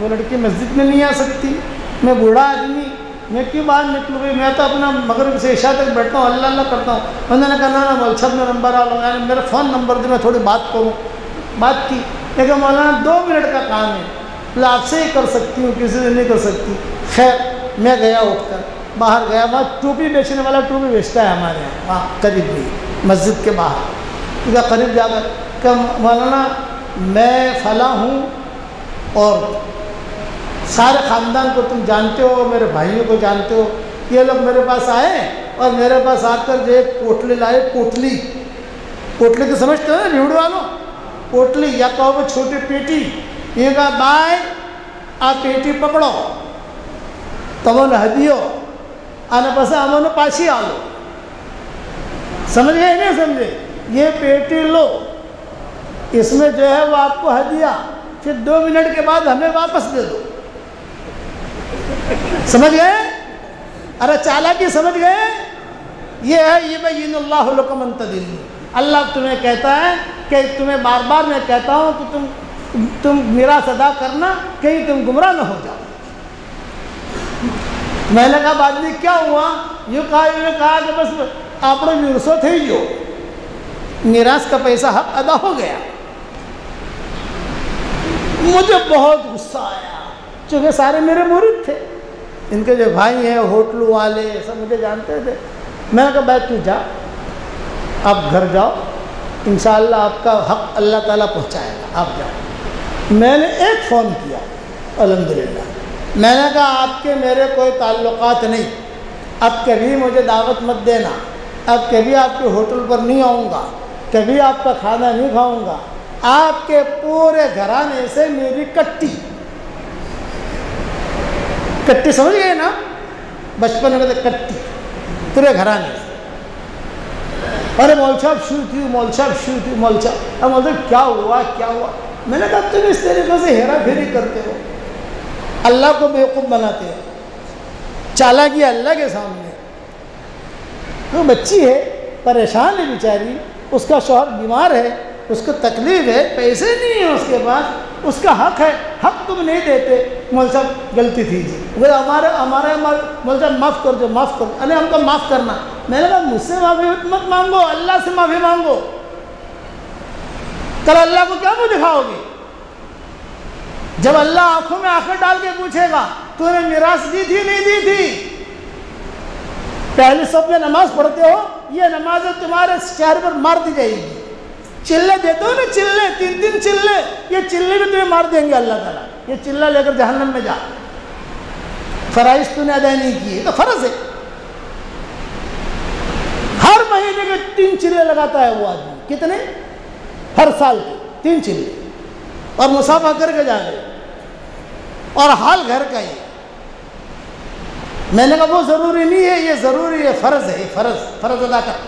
وہ لڑکی مسجد میں نہیں آ سکتی، میں بوڑھا آدمی، میں کیوں باہر نکلوں گی، میں تو اپنا مغرب سے عشاء تک بیٹھتا ہوں، اللہ اللہ کرتا ہوں۔ انہوں نے کہا نا مول صاحب نے نمبر آ میرا فون نمبر دے، میں تھوڑی بات کروں۔ بات کی، لیکن مولانا 2 منٹ کا کام ہے، میں آپ سے ہی کر سکتی ہوں، کسی سے نہیں کر سکتی۔ خیر میں گیا اٹھ کر باہر گیا، وہاں ٹوپی بیچنے والا ٹوپی بیچتا ہے ہمارے یہاں، وہاں قریب بھی مسجد کے باہر۔ کیا قریب جا کر کہ مولانا میں فلاں ہوں اور سارے خاندان کو تم جانتے ہو، میرے بھائیوں کو جانتے ہو، یہ لوگ میرے پاس آئے اور میرے پاس آ کر جو ایک پوٹلی لائے، پوٹلی تو سمجھتے ہو نا ریوڑ والوں، پوٹلی یا کہو وہ چھوٹی پیٹی، یہ کہا بھائی آپ پیٹی پکڑو تمہیں ہدیو آنے پسے ہمیں پاسی آ لو، سمجھ گئے نہیں سمجھے، یہ پیٹی لو، اس میں جو ہے وہ آپ کو ہدیہ، پھر 2 منٹ کے بعد ہمیں واپس دے دو۔ سمجھ گئے؟ ارے چالاکی سمجھ گئے؟ یہ ہے یبین اللہ لکم ان تضلوا، اللہ تمہیں کہتا ہے کہ تمہیں بار بار میں کہتا ہوں کہ تم میراث ادا کرنا، کہیں تم گمراہ نہ ہو جاؤ۔ میں نے کہا بعد میں کیا ہوا، یہ کہا کہ بس آپ نے ورثو تھے جو میراث کا پیسہ حق ادا ہو گیا۔ مجھے بہت غصہ آیا، چونکہ سارے میرے مرید تھے، ان کے جو بھائی ہیں ہوٹل والے سب مجھے جانتے تھے۔ میں نے کہا بھائی تو جا، آپ گھر جاؤ، انشاءاللہ آپ کا حق اللہ تعالیٰ پہنچائے گا، آپ جاؤ۔ میں نے ایک فون کیا الحمدللہ، میں نے کہا آپ کے میرے کوئی تعلقات نہیں، اب کبھی مجھے دعوت مت دینا، اب کبھی آپ کے ہوٹل پر نہیں آؤں گا، کبھی آپ کا کھانا نہیں کھاؤں گا، آپ کے پورے گھرانے سے میری کٹی سمجھ گئے نا، بچپن میں کہتے کٹی پورے گھرانے سے۔ ارے مول صاحب شروع تھی، مول صاحب، اب مول صاحب کیا ہوا؟ میں نے کہا تم اس طریقے سے ہیرا پھیری کرتے ہو، اللہ کو بیوقوف بناتے ہو، چالاکی اللہ کے سامنے۔ وہ بچی ہے، پریشان ہے بیچاری، اس کا شوہر بیمار ہے، اس کو تکلیف ہے، پیسے نہیں ہیں اس کے پاس، اس کا حق ہے، حق تم نہیں دیتے۔ مول صاحب غلطی تھی جی، وہ ہمارے مول صاحب معاف کر دو، ارے ہم کو معاف کرنا۔ میں نے کہا مجھ سے معافی مت مانگو، اللہ سے معافی مانگو، کل اللہ کو کیا منہ دکھاؤ گے؟ جب اللہ آنکھوں میں آنکھیں ڈال کے پوچھے گا تو نے میراث دی تھی نہیں دی تھی؟ پہلی صف میں نماز پڑھتے ہو، یہ نماز تمہارے چہرے پر مار دی جائے گی۔ چلے دیتے ہو نا، چلے 3 چلے، یہ چلے بھی تمہیں مار دیں گے اللہ تعالیٰ، یہ چلہ لے کر جہنم میں جا، فرائض تو نے ادا نہیں کیے، تو فرض ہے۔ ہر مہینے کے 3 چلے لگاتا ہے وہ آدمی، کتنے؟ ہر سال کے 3 چلے، اور مسافہ کر کے جا رہے، اور حال گھر کا ہی۔ میں نے کہا وہ ضروری نہیں ہے، یہ ضروری ہے، فرض ہے، فرض ادا کر۔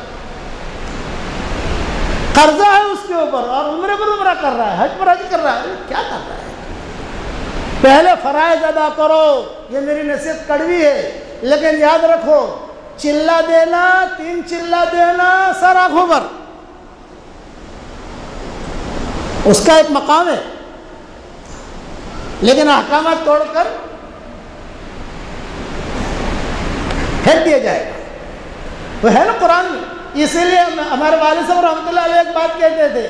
قرضہ ہے اس کے اوپر، اور عمرے پر عمرہ کر رہا ہے، حج پر حج کر رہا ہے، کیا کر رہا ہے؟ پہلے فرائض ادا کرو، یہ میری نصیحت کڑوی ہے، لیکن یاد رکھو، چلہ دینا، 3 چلہ دینا سر آنکھوں پر، اس کا ایک مقام ہے، لیکن احکامات توڑ کر پھینک دیا جائے گا، وہ ہے نا قرآن میں۔ اسی لیے ہمارے والد صاحب رحمۃ اللہ علیہ ایک بات کہتے تھے،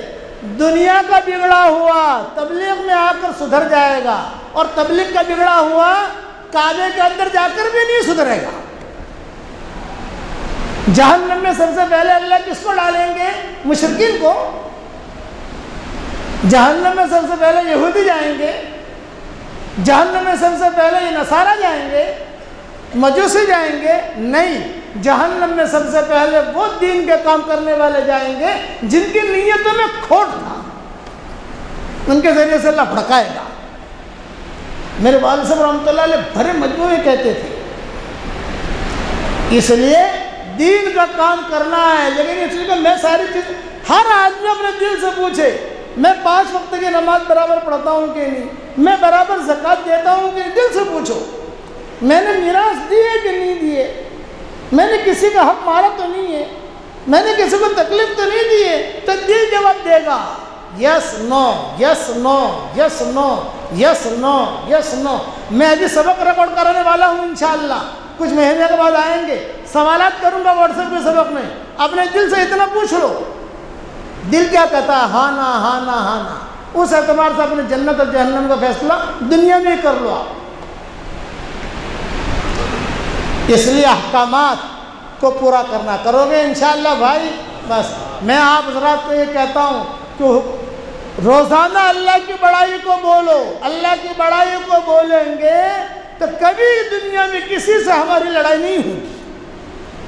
دنیا کا بگڑا ہوا تبلیغ میں آ کر سدھر جائے گا، اور تبلیغ کا بگڑا ہوا کعبے کے اندر جا کر بھی نہیں سدھرے گا۔ جہنم میں سب سے پہلے اللہ کس کو ڈالیں گے؟ مشرکین کو۔ جہنم میں سب سے پہلے یہودی جائیں گے، جہنم میں سب سے پہلے یہ نصارہ جائیں گے، مجوسی جائیں گے؟ نہیں، جہنم میں سب سے پہلے وہ دین کے کام کرنے والے جائیں گے جن کی نیتوں میں کھوٹ تھا، ان کے ذریعے سے اللہ بھڑکائے گا۔ میرے والد صاحب رحمۃ اللہ علیہ بھرے مجموعے کہتے تھے، اس لیے دین کا کام کرنا ہے، لیکن اس لیے میں ساری چیز، ہر آدمی اپنے دل سے پوچھے، میں 5 وقت کی نماز برابر پڑھتا ہوں کہ نہیں، میں برابر زکوٰۃ دیتا ہوں کہ نہیں، دل سے پوچھو۔ میں نے میراث دیے کہ نہیں دیے، میں نے کسی کا حق مارا تو نہیں ہے، میں نے کسی کو تکلیف تو نہیں دی ہے، تو دل جواب دے گا یس نو یس نو یس نو یس نو یس نو۔ میں ابھی سبق ریکارڈ کرنے والا ہوں انشاءاللہ، کچھ مہینے کے بعد آئیں گے، سوالات کروں گا واٹس ایپ پہ سبق میں، اپنے دل سے اتنا پوچھ لو دل کیا کہتا ہے، ہاں نا ہاں نا ہاں نا، اس اعتبار سے اپنے جنت اور جہنم کا فیصلہ دنیا میں کر لو آپ۔ اس لیے احکامات کو پورا کرنا، کرو گے انشاءاللہ بھائی۔ بس میں آپ حضرات کو یہ کہتا ہوں کہ روزانہ اللہ کی بڑائی کو بولو، اللہ کی بڑائی کو بولیں گے تو کبھی دنیا میں کسی سے ہماری لڑائی نہیں ہوگی،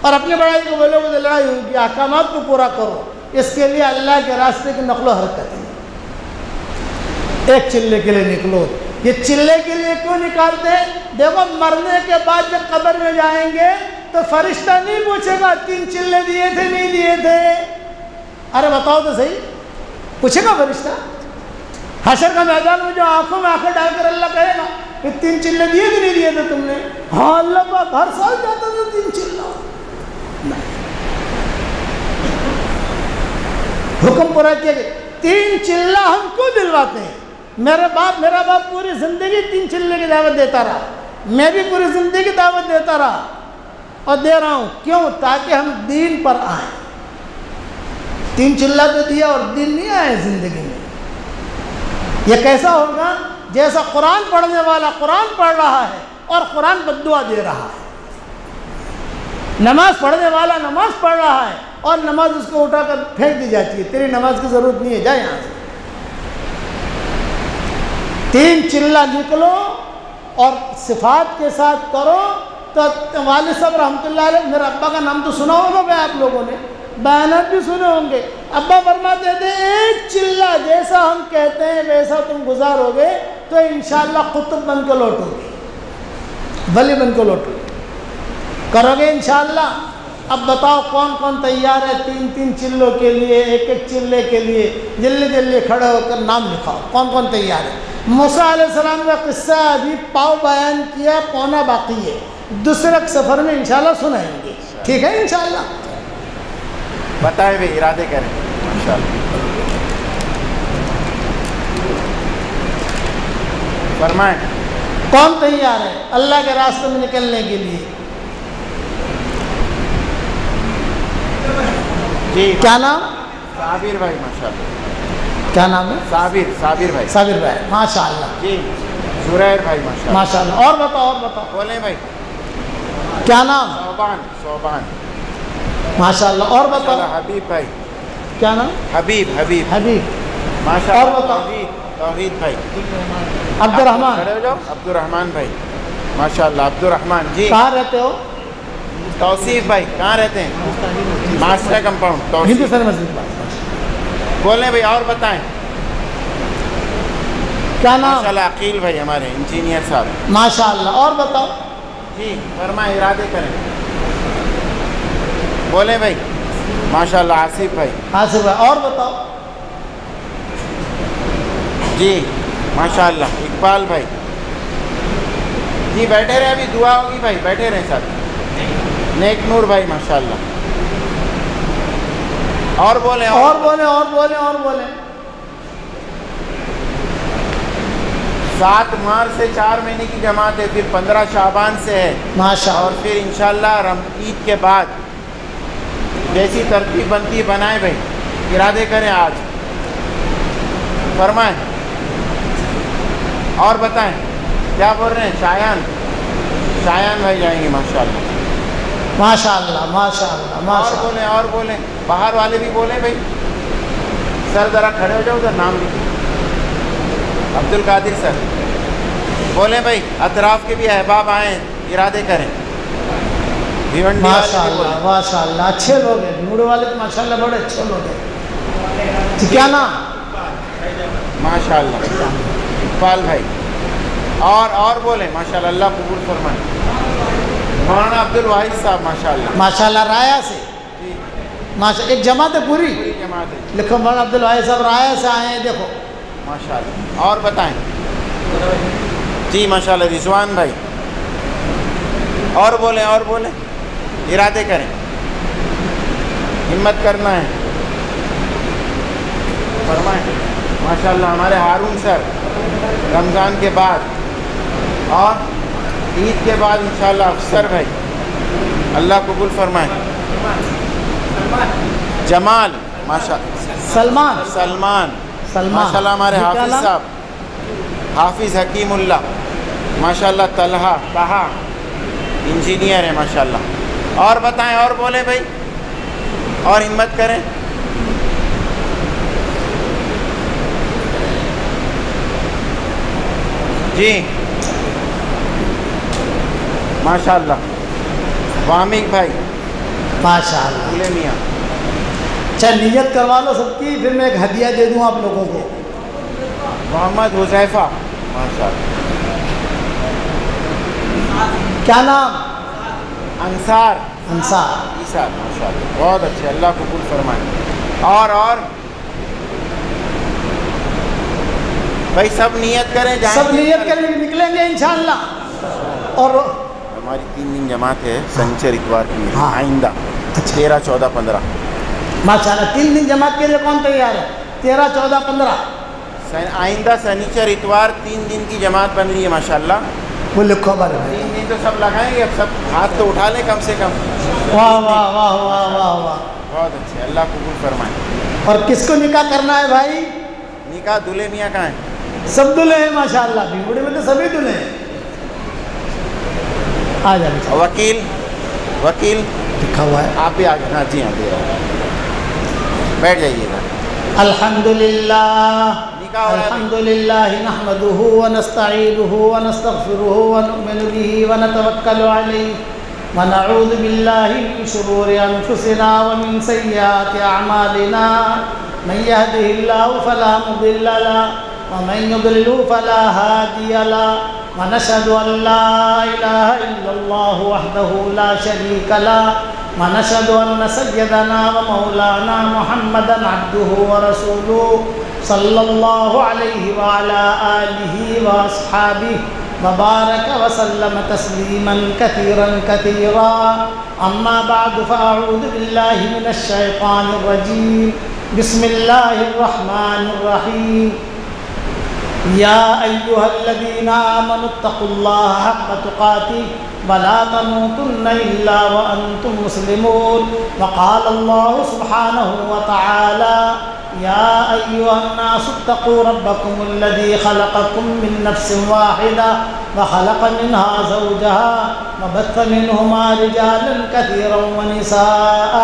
اور اپنی بڑائی کو بولو گے تو لڑائی ہوگی۔ احکامات کو پورا کرو، اس کے لیے اللہ کے راستے کی نقل و حرکت ہے۔ ایک چلے کے لیے نکلو، یہ چلے کے لیے کیوں نکالتے ہیں؟ دیکھو مرنے کے بعد جب قبر میں جائیں گے تو فرشتہ نہیں پوچھے گا 3 چلے دیے تھے نہیں دیے تھے، ارے بتاؤ تو صحیح، پوچھے گا فرشتہ؟ حشر کا میدان میں جو آنکھوں میں آنکھیں ڈال کر اللہ کہے گا کہ 3 چلے دیے کہ نہیں دیے تھے تم نے؟ ہاں اللہ پاک ہر سال جاتا تھا 3 چلہ۔ حکم پورا کیا کہ 3 چلہ ہم کیوں دلواتے ہیں؟ میرا باپ پوری زندگی 3 چلے کی دعوت دیتا رہا، میں بھی پوری زندگی دعوت دیتا رہا اور دے رہا ہوں، کیوں؟ تاکہ ہم دین پر آئیں۔ 3 چلہ تو دیا اور دین نہیں آئے زندگی میں۔ یہ کیسا ہوگا؟ جیسا قرآن پڑھنے والا قرآن پڑھ رہا ہے اور قرآن بد دعا دے رہا ہے، نماز پڑھنے والا نماز پڑھ رہا ہے اور نماز اس کو اٹھا کر پھینک دی جاتی ہے، تیری نماز کی ضرورت نہیں ہے، جا یہاں سے۔ 3 چلہ نکلو اور صفات کے ساتھ کرو۔ تو والد صاحب رحمۃ اللہ علیہ، میرے ابا کا نام تو سنا ہوگا بھائی آپ لوگوں نے، بیانات بھی سنے ہوں گے۔ ابا فرماتے تھے 1 چلہ جیسا ہم کہتے ہیں ویسا تم گزارو گے تو انشاءاللہ قطب بن کے لوٹو گے، ولی بن کے لوٹو گے، کرو گے انشاءاللہ۔ اب بتاؤ کون کون تیار ہے 3 چلوں کے لیے، 1 چلے کے لیے؟ جلدی کھڑے ہو کر نام لکھاؤ، کون کون تیار ہے؟ موسیٰ علیہ السلام کا قصہ ابھی پاؤ بیان کیا، پونا باقی ہے، دوسرے سفر میں انشاءاللہ سنائیں گے، ٹھیک ہے انشاءاللہ؟ بتائیں بھی، ارادے کریں انشاءاللہ۔ فرمائیں کون تیار ہے اللہ کے راستے میں نکلنے کے لیے؟ جی کیا نام؟ صابر بھائی، ماشاءاللہ۔ کیا نام ہے؟ صابر بھائی۔ صابر بھائی، ماشاءاللہ۔ جی زریر بھائی، ماشاءاللہ۔ ماشاءاللہ۔ اور بتاؤ بولیں بھائی۔ کیا نام؟ صوبان۔ ماشاءاللہ۔ اور بتاؤ۔ حبیب بھائی۔ کیا نام؟ حبیب ماشاءاللہ۔ اور بتاؤ۔ توحید بھائی۔ عبد الرحمان۔ کھڑے ہو جاؤ۔ عبد الرحمان بھائی، ماشاءاللہ۔ عبد الرحمان جی۔ کہاں رہتے ہو؟ توصیف بھائی، کہاں رہتے ہیں؟ ماسٹر کمپاؤنڈ ہندوستانی مسجد۔ بولیں بھائی، اور بتائیں۔ کیا نام؟ ماشاءاللہ عقیل بھائی، ہمارے انجینئر صاحب، ماشاءاللہ۔ اور بتاؤ۔ جی فرمائیں، ارادے کریں، بولیں بھائی۔ ماشاءاللہ آصف بھائی۔ اور بتاؤ۔ جی ماشاءاللہ اقبال بھائی۔ جی بیٹھے رہے، ابھی دعا ہوگی بھائی، بیٹھے رہیں ساتھ۔ نیک نور بھائی، ماشاءاللہ۔ اور بولیں۔ 7 مارچ سے 4 مہینے کی جماعت ہے، پھر 15 شعبان سے ہے ماشاءاللہ، اور پھر انشاءاللہ عید کے بعد جیسی ترتیب بنتی ہے بنائیں بھائی، ارادے کریں آج، فرمائیں اور بتائیں کیا بول رہے ہیں؟ شایان بھائی جائیں گے ماشاءاللہ۔ ماشاءاللہ۔ اور بولیں باہر والے بھی بولیں بھائی، سر ذرا کھڑے ہو جاؤ، ادھر نام لکھیں۔ عبد القادر سر بولیں بھائی، اطراف کے بھی احباب آئیں، ارادے کریں۔ ماشاءاللہ اچھے لوگ ہیں، بھیوڑے والے تو ماشاءاللہ بڑے اچھے لوگ ہیں۔ کیا نام؟ ماشاءاللہ اقبال بھائی۔ اور بولیں ماشاءاللہ، اللہ قبول فرمائے۔ مولانا عبد الواحد صاحب، ماشاءاللہ رایا سے، ایک جماعت ہے پوری جماعت ہے، لکھو مولانا عبد الواحد صاحب رایا سے آئے ہیں، دیکھو ماشاءاللہ۔ اور بتائیں جی ماشاءاللہ رضوان بھائی، اور بولیں ارادے کریں، ہمت کرنا ہے، فرمائیں۔ ماشاءاللہ ہمارے ہارون سر رمضان کے بعد اور عید کے بعد انشاءاللہ افسر بھائی، اللہ قبول فرمائیں۔ جمال سلمان ماشاءاللہ ہمارے حافظ صاحب، حافظ حکیم اللہ ماشاءاللہ، طہا انجینئر ہے ماشاءاللہ۔ اور بتائیں، اور بولیں بھائی، اور ہمت کریں۔ جی ماشاءاللہ وامق بھائی ماشاءاللہ، بولے میاں، اچھا نیت کروا لو سب کی، پھر میں ایک ہدیہ دے دوں آپ لوگوں کو۔ محمد حذیفہ ماشاءاللہ، کیا نام؟ انصار انصار ماشاءاللہ، بہت اچھے، اللہ قبول فرمائے۔ اور بھائی سب نیت کریں، سب نیت کریں، نکلیں گے انشاءاللہ۔ اور ہماری 3 دن جماعت ہے، سنیچر اتوار کی ہاں۔ آئندہ 13 14 15 ماشاءاللہ 3 دن جماعت کے لیے کون تیار ہے؟ 13 14 15 آئندہ سنیچر اتوار 3 دن کی جماعت بن رہی ہے ماشاءاللہ۔ وہ لکھو بارے بھائی، 3 دن تو سب لگائیں گے، اب سب ہاتھ تو اٹھا لیں کم سے کم۔ واہ واہ واہ واہ واہ واہ۔ بہت اچھے، اللہ قبول فرمائے۔ اور کس کو نکاح کرنا ہے بھائی؟ نکاح دلہے میاں کہاں ہیں؟ سب دلہے ہیں ماشاءاللہ، بھیمڑی میں تو سبھی دلہے ہیں۔ آ جائیں وکیل لکھا ہوا ہے، آپ بھی آگے، ہاں جی ہاں دے رہا ہوں، بیٹھ جائیے گا۔ الحمد للہ نحمده ونستعینه ونستغفره ونؤمن به ونتوکل علیہ ونعوذ باللہ من شرور انفسنا ومن سیئات اعمالنا، من يهده الله فلا مضل له ومن يضلل فلا هادي له، ونشهد ان لا اله الا الله وحده لا شريك له، ونشهد ان سيدنا ومولانا محمدا عبده ورسوله صلی اللہ علیہ وعلى آلہ واصحابہ وبارک وسلم تسلیما کثیرا کثیرا، اما بعد فاعوذ باللہ من الشیطان الرجیم، بسم اللہ الرحمن الرحیم، یا ایہا الذین آمنوا اتقوا اللہ حق تقاتہ ولا تموتن الا وانتم مسلمون، وقال اللہ سبحانہ وتعالی يا أيها الناس اتقوا ربكم الذي خلقكم من نفس واحدة وخلق منها زوجها وبث منهما رجالا كثيرا ونساء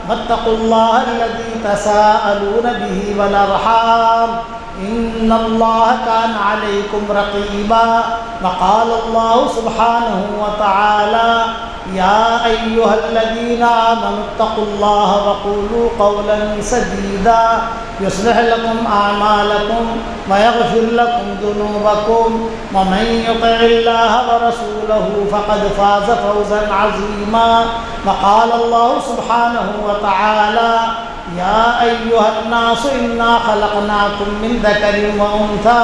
واتقوا الله الذي تساءلون به والأرحام إن الله كان عليكم رقيبا، وقال الله سبحانه وتعالى يا أيها الذين آمنوا اتقوا الله وقولوا قولا سديدا يصلح لكم أعمالكم ويغفر لكم ذنوبكم ومن يطع الله ورسوله فقد فاز فوزا عظيما، وقال الله سبحانه وتعالى يا أيها الناس إنا خلقناكم من ذكر وأنثى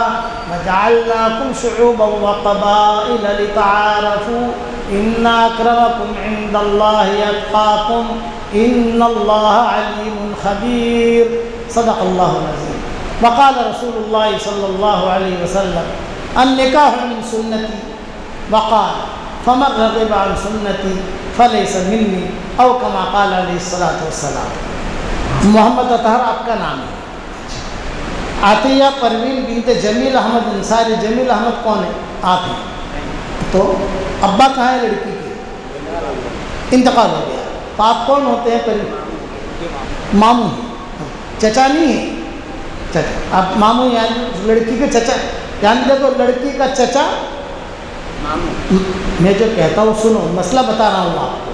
وجعلناكم شعوبا وقبائل لتعارفوا إن أكرمكم عند الله أتقاكم إن الله عليم خبير، صدق الله العظيم۔ وقال رسول الله صلى الله عليه وسلم النكاح من سنتي، وقال فمن رغب عن سنتي فليس مني، أو كما قال عليه الصلاة والسلام۔ محمد اطہر آپ کا نام ہے، عطیہ پروین بنت جمیل احمد انصاری۔ جمیل احمد کون ہے؟ آپ ہیں۔ تو ابا کہاں ہے لڑکی کے؟ انتقال ہو گیا، تو آپ کون ہوتے ہیں؟ ماموں، چچا نہیں ہے، چچا آپ ماموں، یعنی لڑکی کے چچا، یعنی دیکھو لڑکی کا چچا ماموں۔ میں جو کہتا ہوں سنو، مسئلہ بتا رہا ہوں آپ کو،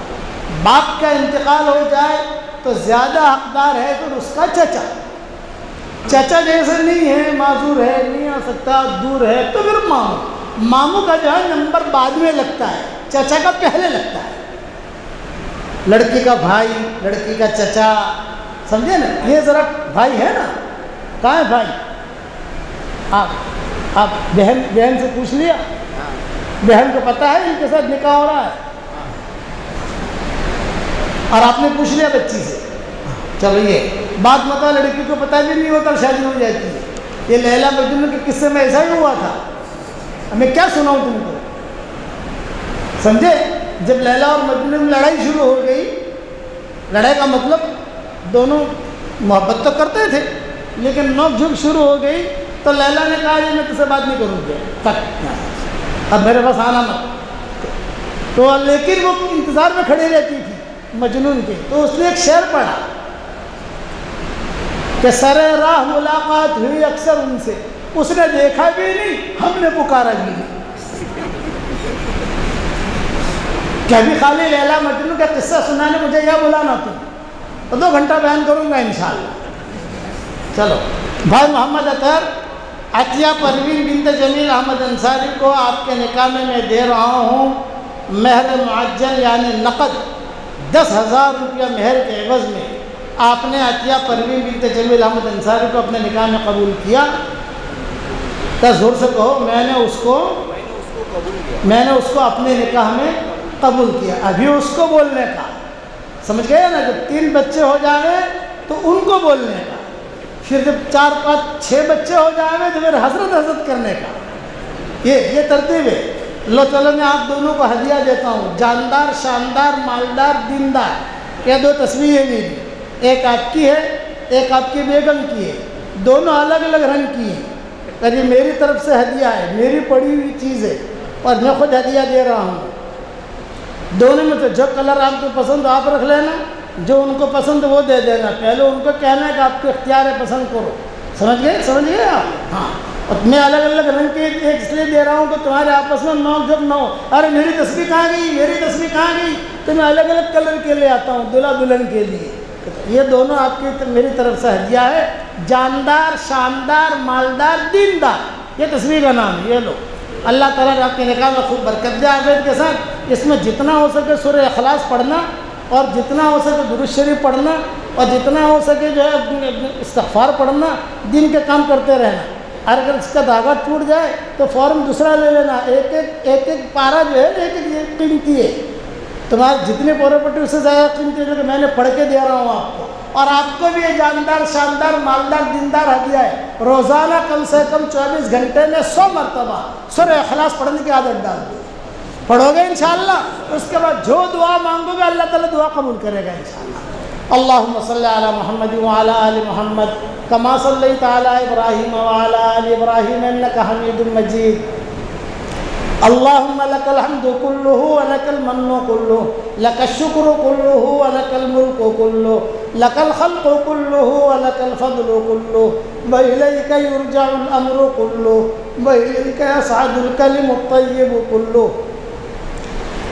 باپ کا انتقال ہو جائے تو زیادہ حقدار ہے پھر اس کا چچا۔ چچا جیسے نہیں ہے، معذور ہے، نہیں آ سکتا، دور ہے، تو پھر ماموں۔ ماموں کا جو ہے نمبر بعد میں لگتا ہے، چچا کا پہلے لگتا ہے۔ لڑکی کا بھائی، لڑکی کا چچا، سمجھے نا؟ یہ ذرا بھائی ہے نا، کہاں ہے بھائی؟ آپ بہن سے پوچھ لیا؟ بہن کو پتہ ہے ان کے ساتھ نکاح ہو رہا ہے؟ اور آپ نے پوچھ لیا بچی سے، چلو یہ بات بتاؤ، لڑکی کو پتہ بھی نہیں ہوتا شادی ہو جاتی ہے۔ یہ لیلا مجنون کے قصے میں ایسا ہی ہوا تھا، میں کیا سناؤں تم کو، سمجھے؟ جب لیلا اور مجنون میں لڑائی شروع ہو گئی، لڑائی کا مطلب دونوں محبت تو کرتے تھے لیکن نوک جھوک شروع ہو گئی، تو لیلا نے کہا یہ میں تجھ سے بات نہیں کروں گی، تک اب میرے پاس آنا مت، تو لیکن وہ انتظار میں کھڑی رہتی تھی مجنون کے، تو اس نے ایک شعر پڑھا کہ سر راہ ملاقات ہوئی اکثر ان سے، اس نے دیکھا بھی نہیں ہم نے پکارا بھی نہیں، کہ ابھی خالی لیلا مجنون کا قصہ سنانے مجھے یہ بلانا تم، تو 2 گھنٹہ بیان کروں گا انشاءاللہ۔ چلو بھائی محمد اطہر عطیہ پروین بنت جمیل احمد انصاری کو آپ کے نکاح میں دے رہا ہوں مہر معجل یعنی نقد 10,000 روپیہ مہر کے عوض میں، آپ نے عطیہ پروین بنت جمیل احمد انصاری کو اپنے نکاح میں قبول کیا؟ تو زور سے کہو میں نے اس کو اپنے نکاح میں قبول کیا۔ ابھی اس کو بولنے کا، سمجھ گئے نا، جب 3 بچے ہو جائیں تو ان کو بولنے کا، پھر جب 4 5 6 بچے ہو جائیں تو پھر حضرت کرنے کا، یہ ترتیب ہے۔ لو چلو میں آپ دونوں کو ہدیہ دیتا ہوں، جاندار شاندار مالدار دیندار، یہ 2 تصویریں میری، ایک آپ کی ہے ایک آپ کی بیگم کی ہے، دونوں الگ الگ رنگ کی ہیں، اور یہ میری طرف سے ہدیہ ہے، میری پڑی ہوئی چیز ہے اور میں خود ہدیہ دے رہا ہوں۔ دونوں میں تو جو کلر آپ کو پسند آپ رکھ لینا، جو ان کو پسند وہ دے دینا، پہلے ان کو کہنا ہے کہ آپ کو اختیار ہے پسند کرو، سمجھ گئے آپ؟ ہاں، اور میں الگ الگ رنگ کے ایک اس لیے دے رہا ہوں کہ تمہارے آپس میں نوک جھوک نہ ہو، ارے میری تصویر کہاں گئی، تو میں الگ الگ کلر کے لے آتا ہوں دلہا دلہن کے لیے۔ یہ دونوں آپ کی میری طرف سے ہدیہ ہے، جاندار شاندار مالدار دیندار، یہ تصویر کا نام ہے، یہ لو۔ اللہ تعالیٰ آپ کے نکاح میں خوب برکت دے عافیت کے ساتھ۔ اس میں جتنا ہو سکے سورہ اخلاص پڑھنا، اور جتنا ہو سکے درود شریف پڑھنا، اور جتنا ہو سکے جو ہے استغفار پڑھنا، دین کے کام کرتے رہنا۔ اور اگر اس کا دھاگا ٹوٹ جائے تو فوراً دوسرا لے لینا، ایک پارا جو ہے ایک قیمتی ہے، تمہاری جتنی پراپرٹی اس سے زیادہ قیمتی ہے، کہ میں نے پڑھ کے دے رہا ہوں آپ کو، اور آپ کو بھی یہ جاندار شاندار مالدار دیندار ہدیہ ہے۔ روزانہ کم سے کم 24 گھنٹے میں 100 مرتبہ سورہ اخلاص پڑھنے کی عادت ڈال دو، پڑھو گے انشاءاللہ، اس کے بعد جو دعا مانگو گے اللہ تعالیٰ دعا قبول کرے گا انشاءاللہ۔ اللہم صلی علی محمد وعلی آل محمد کما صلیت علی ابراہیم وعلی آل ابراہیم انک حمید مجید۔ اللہم لک الحمد کلہ ولک المن کلہ، لک الشکر کلہ ولک الملک کلہ، لک الخلق کلہ ولک الفضل کلہ، وإلیک یرجع الامر کلہ، وإلیک یصعد الکلم الطیب کلہ۔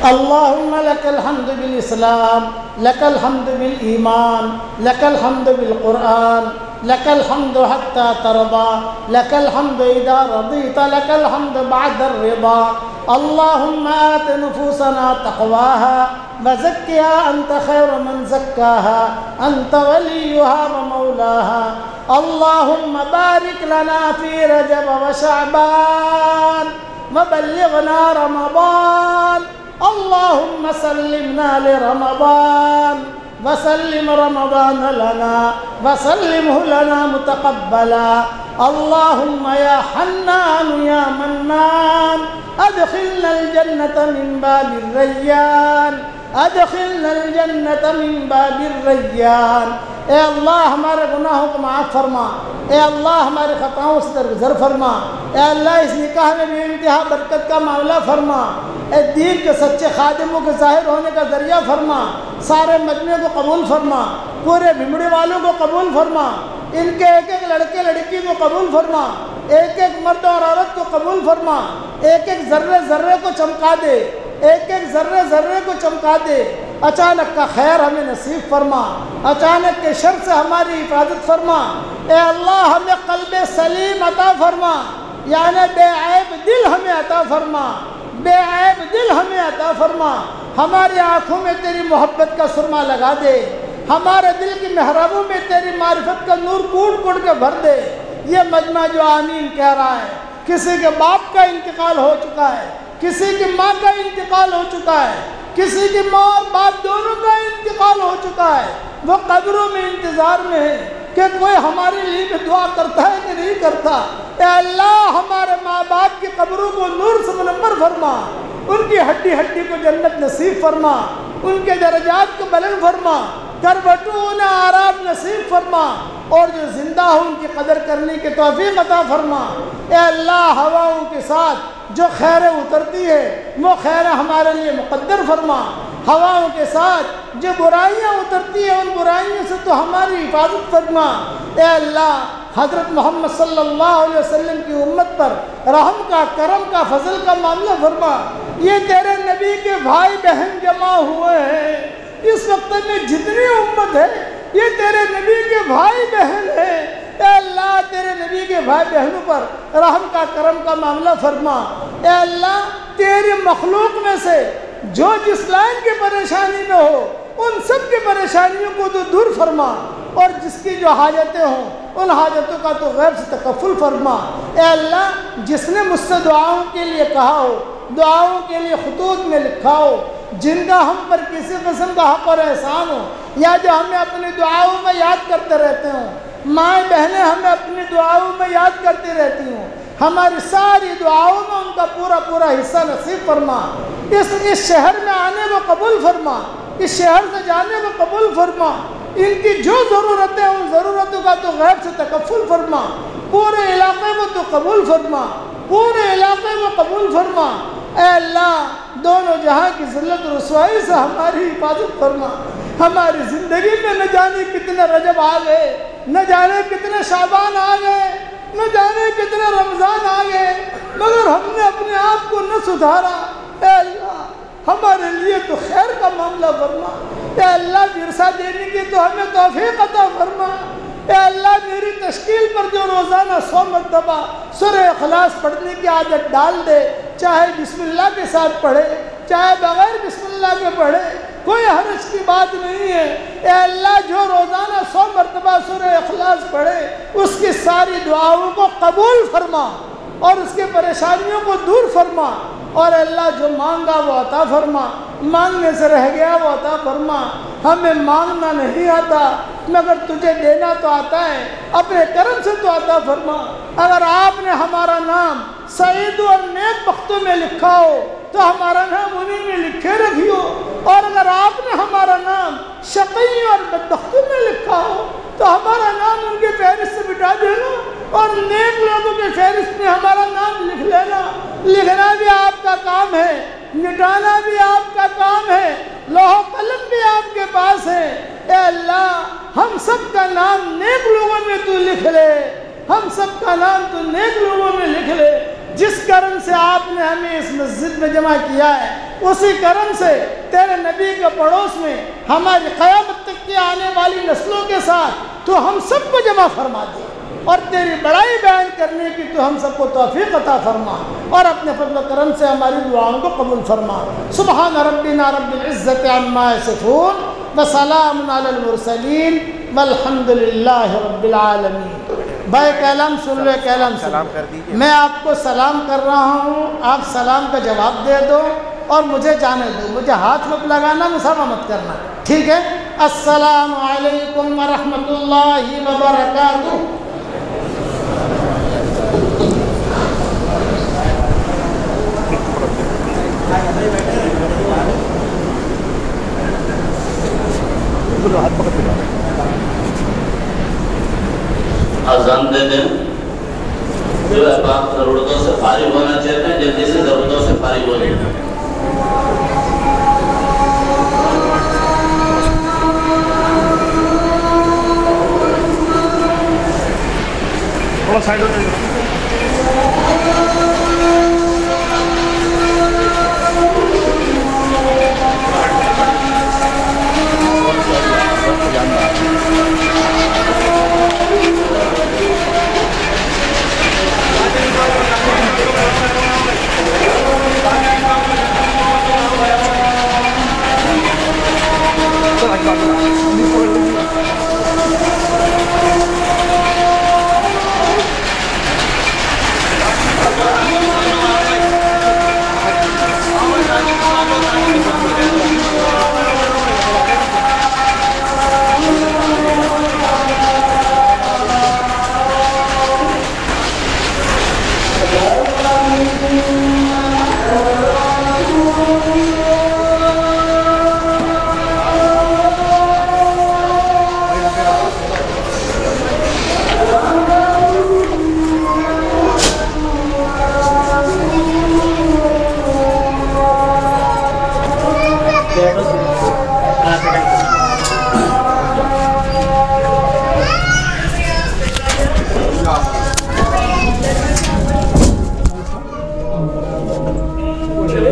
اللہم لک الحمد بالاسلام، لک الحمد بالایمان، لک الحمد بالقرآن، لک الحمد حتی ترضا، لک الحمد اذا رضیت، لک الحمد بعد الرضا۔ اللہم آت نفوسنا تقواها وزکها انت خیر من زکاها انت ولیها ومولاها۔ اللہم بارک لنا فی رجب وشعبان وبلغنا رمضان۔ اللہم سلمنا لرمضان وسلم رمضان لنا وسلمه لنا متقبلا۔ اللہم یا حنان یا منان ادخلنا الجنة من باب الریان، ادخلنا الجنة من باب الریان۔ اے اللہ ہمارے گناہوں کو معاف فرما، اے اللہ ہمارے خطاؤں سے درگزر فرما، اے اللہ اس نکاح میں بے انتہا برکت کا معاملہ فرما، اے دین کے سچے خادموں کے ظاہر ہونے کا ذریعہ فرما، سارے مجمع کو قبول فرما، پورے بھمڑی والوں کو قبول فرما، ان کے ایک ایک لڑکے لڑکی کو قبول فرما، ایک ایک مرد اور عورت کو قبول فرما، ایک ایک ذرے ذرے کو چمکا دے، ایک ایک ذرے ذرے کو چمکا دے۔ اچانک کا خیر ہمیں نصیب فرما، اچانک کے شر سے ہماری حفاظت فرما۔ اے اللہ ہمیں قلب سلیم عطا فرما، یعنی بے عیب دل ہمیں عطا فرما، بے عیب دل ہمیں عطا فرما۔ ہماری آنکھوں میں تیری محبت کا سرما لگا دے، ہمارے دل کی محرابوں میں تیری معرفت کا نور کوٹ کوٹ کے بھر دے۔ یہ مجمع جو آمین کہہ رہا ہے، کسی کے باپ کا انتقال ہو چکا ہے، کسی کی ماں کا انتقال ہو چکا ہے، کسی کی ماں اور باپ دونوں کا انتقال ہو چکا ہے، وہ قبروں میں انتظار میں ہے کہ کوئی ہمارے لیے بھی دعا کرتا ہے کہ نہیں کرتا۔ اے اللہ ہمارے ماں باپ کی قبروں کو نور سے منور فرما، ان کی ہڈی ہڈی کو جنت نصیب فرما، ان کے درجات کو بلند فرما، کروٹوں انہیں آرام نصیب فرما، اور جو زندہ ہو ان کی قدر کرنے کی توفیق عطا فرما۔ اے اللہ ہواؤں کے ساتھ جو خیریں اترتی ہے وہ خیریں ہمارے لیے مقدر فرما، ہواؤں کے ساتھ جو برائیاں اترتی ہیں ان برائیوں سے تو ہماری حفاظت فرما۔ اے اللہ حضرت محمد صلی اللہ علیہ وسلم کی امت پر رحم کا، کرم کا، فضل کا معاملہ فرما۔ یہ تیرے نبی کے بھائی بہن جمع ہوئے ہیں، اس وقت میں جتنی امت ہے یہ تیرے نبی کے بھائی بہن ہیں۔ اے اللہ تیرے نبی کے بھائی بہنوں پر رحم کا، کرم کا معاملہ فرما۔ اے اللہ تیری مخلوق میں سے جو جس لائن کی پریشانی میں ہو ان سب کی پریشانیوں کو تو دور فرما، اور جس کی جو حاجتیں ہوں ان حاجتوں کا تو غیب سے تکفل فرما۔ اے اللہ جس نے مجھ سے دعاؤں کے لیے کہا ہو، دعاؤں کے لیے خطوط میں لکھا ہو، جن کا ہم پر کسی قسم کا حق اور احسان ہو، یا جو ہمیں اپنی دعاؤں میں یاد کرتے رہتے ہوں، مائیں بہنیں ہمیں اپنی دعاؤں میں یاد کرتی رہتی ہوں، ہماری ساری دعاؤں میں ان کا پورا پورا حصہ نصیب فرما۔ اس شہر میں آنے کو قبول فرما، اس شہر سے جانے کو قبول فرما، ان کی جو ضرورتیں ان ضرورتوں کا تو غیب سے تکفل فرما، پورے علاقے کو تو قبول فرما، پورے علاقے کو قبول فرما۔ اے اللہ دونوں جہاں کی ذلت و رسوائی سے ہماری حفاظت فرما۔ ہماری زندگی میں نہ جانے کتنے رجب آ گئے، نہ جانے کتنے شعبان آ گئے، نہ جانے کتنے رمضان آ گئے، مگر ہم نے اپنے آپ کو نہ سدھارا۔ اے اللہ ہمارے لیے تو خیر کا معاملہ فرما۔ اے اللہ ورثہ دینے کی تو ہمیں توفیق عطا فرما۔ اے اللہ میری تشکیل پر جو روزانہ 100 مرتبہ سورہ اخلاص پڑھنے کی عادت ڈال دے، چاہے بسم اللہ کے ساتھ پڑھے چاہے بغیر بسم اللہ کے پڑھے، کوئی حرج کی بات نہیں ہے۔ اے اللہ جو روزانہ 100 مرتبہ سورہ اخلاص پڑھے اس کی ساری دعاؤں کو قبول فرما اور اس کی پریشانیوں کو دور فرما، اور اللہ جو مانگا وہ عطا فرما، مانگنے سے رہ گیا وہ عطا فرما۔ ہمیں مانگنا نہیں آتا مگر تجھے دینا تو آتا ہے، اپنے کرم سے تو عطا فرما۔ اگر آپ نے ہمارا نام سعید اور نیک بختوں میں لکھا ہو تو ہمارا نام انہیں میں لکھے رکھیو، اور اگر آپ نے ہمارا نام شقی اور بدبختوں میں لکھا ہو تو ہمارا نام ان کے فہرست سے مٹا دینا، اور نیک لوگوں کے فہرست میں ہمارا نام لکھ لینا۔ لکھنا بھی آپ کا کام ہے، مٹانا بھی آپ کا کام ہے، لوح قلم بھی آپ کے پاس ہے۔ اے اللہ ہم سب کا نام نیک لوگوں میں تو لکھ لے، ہم سب کا نام تو نیک لوگوں میں لکھ لے۔ جس کرم سے آپ نے ہمیں اس مسجد میں جمع کیا ہے اسی کرم سے تیرے نبی کے پڑوس میں ہماری قیامت تک کی آنے والی نسلوں کے ساتھ تو ہم سب کو جمع فرما دے، اور تیری بڑائی بیان کرنے کی تو ہم سب کو توفیق عطا فرما، اور اپنے فضل و کرم سے ہماری دعاؤں کو قبول فرما۔ سبحان ربنا رب العزت عما یصفون وسلام علی المرسلین والحمد للہ رب العالمین۔ بھائی کلام سن لے، کلام سلام کر دیجیے۔ میں آپ کو سلام کر رہا ہوں، آپ سلام کا جواب دے دو اور مجھے جانے دو، مجھے ہاتھ مت لگانا، مسافہ مت کرنا، ٹھیک ہے؟ السلام علیکم ورحمۃ اللہ وبرکاتہ۔ اذان دے دیں، جو احباب ضرورتوں سے فارغ ہونا چاہتے ہیں جلدی سے ضرورتوں سے فارغ ہو جائیں۔ تھوڑا سائڈ ہو جائے۔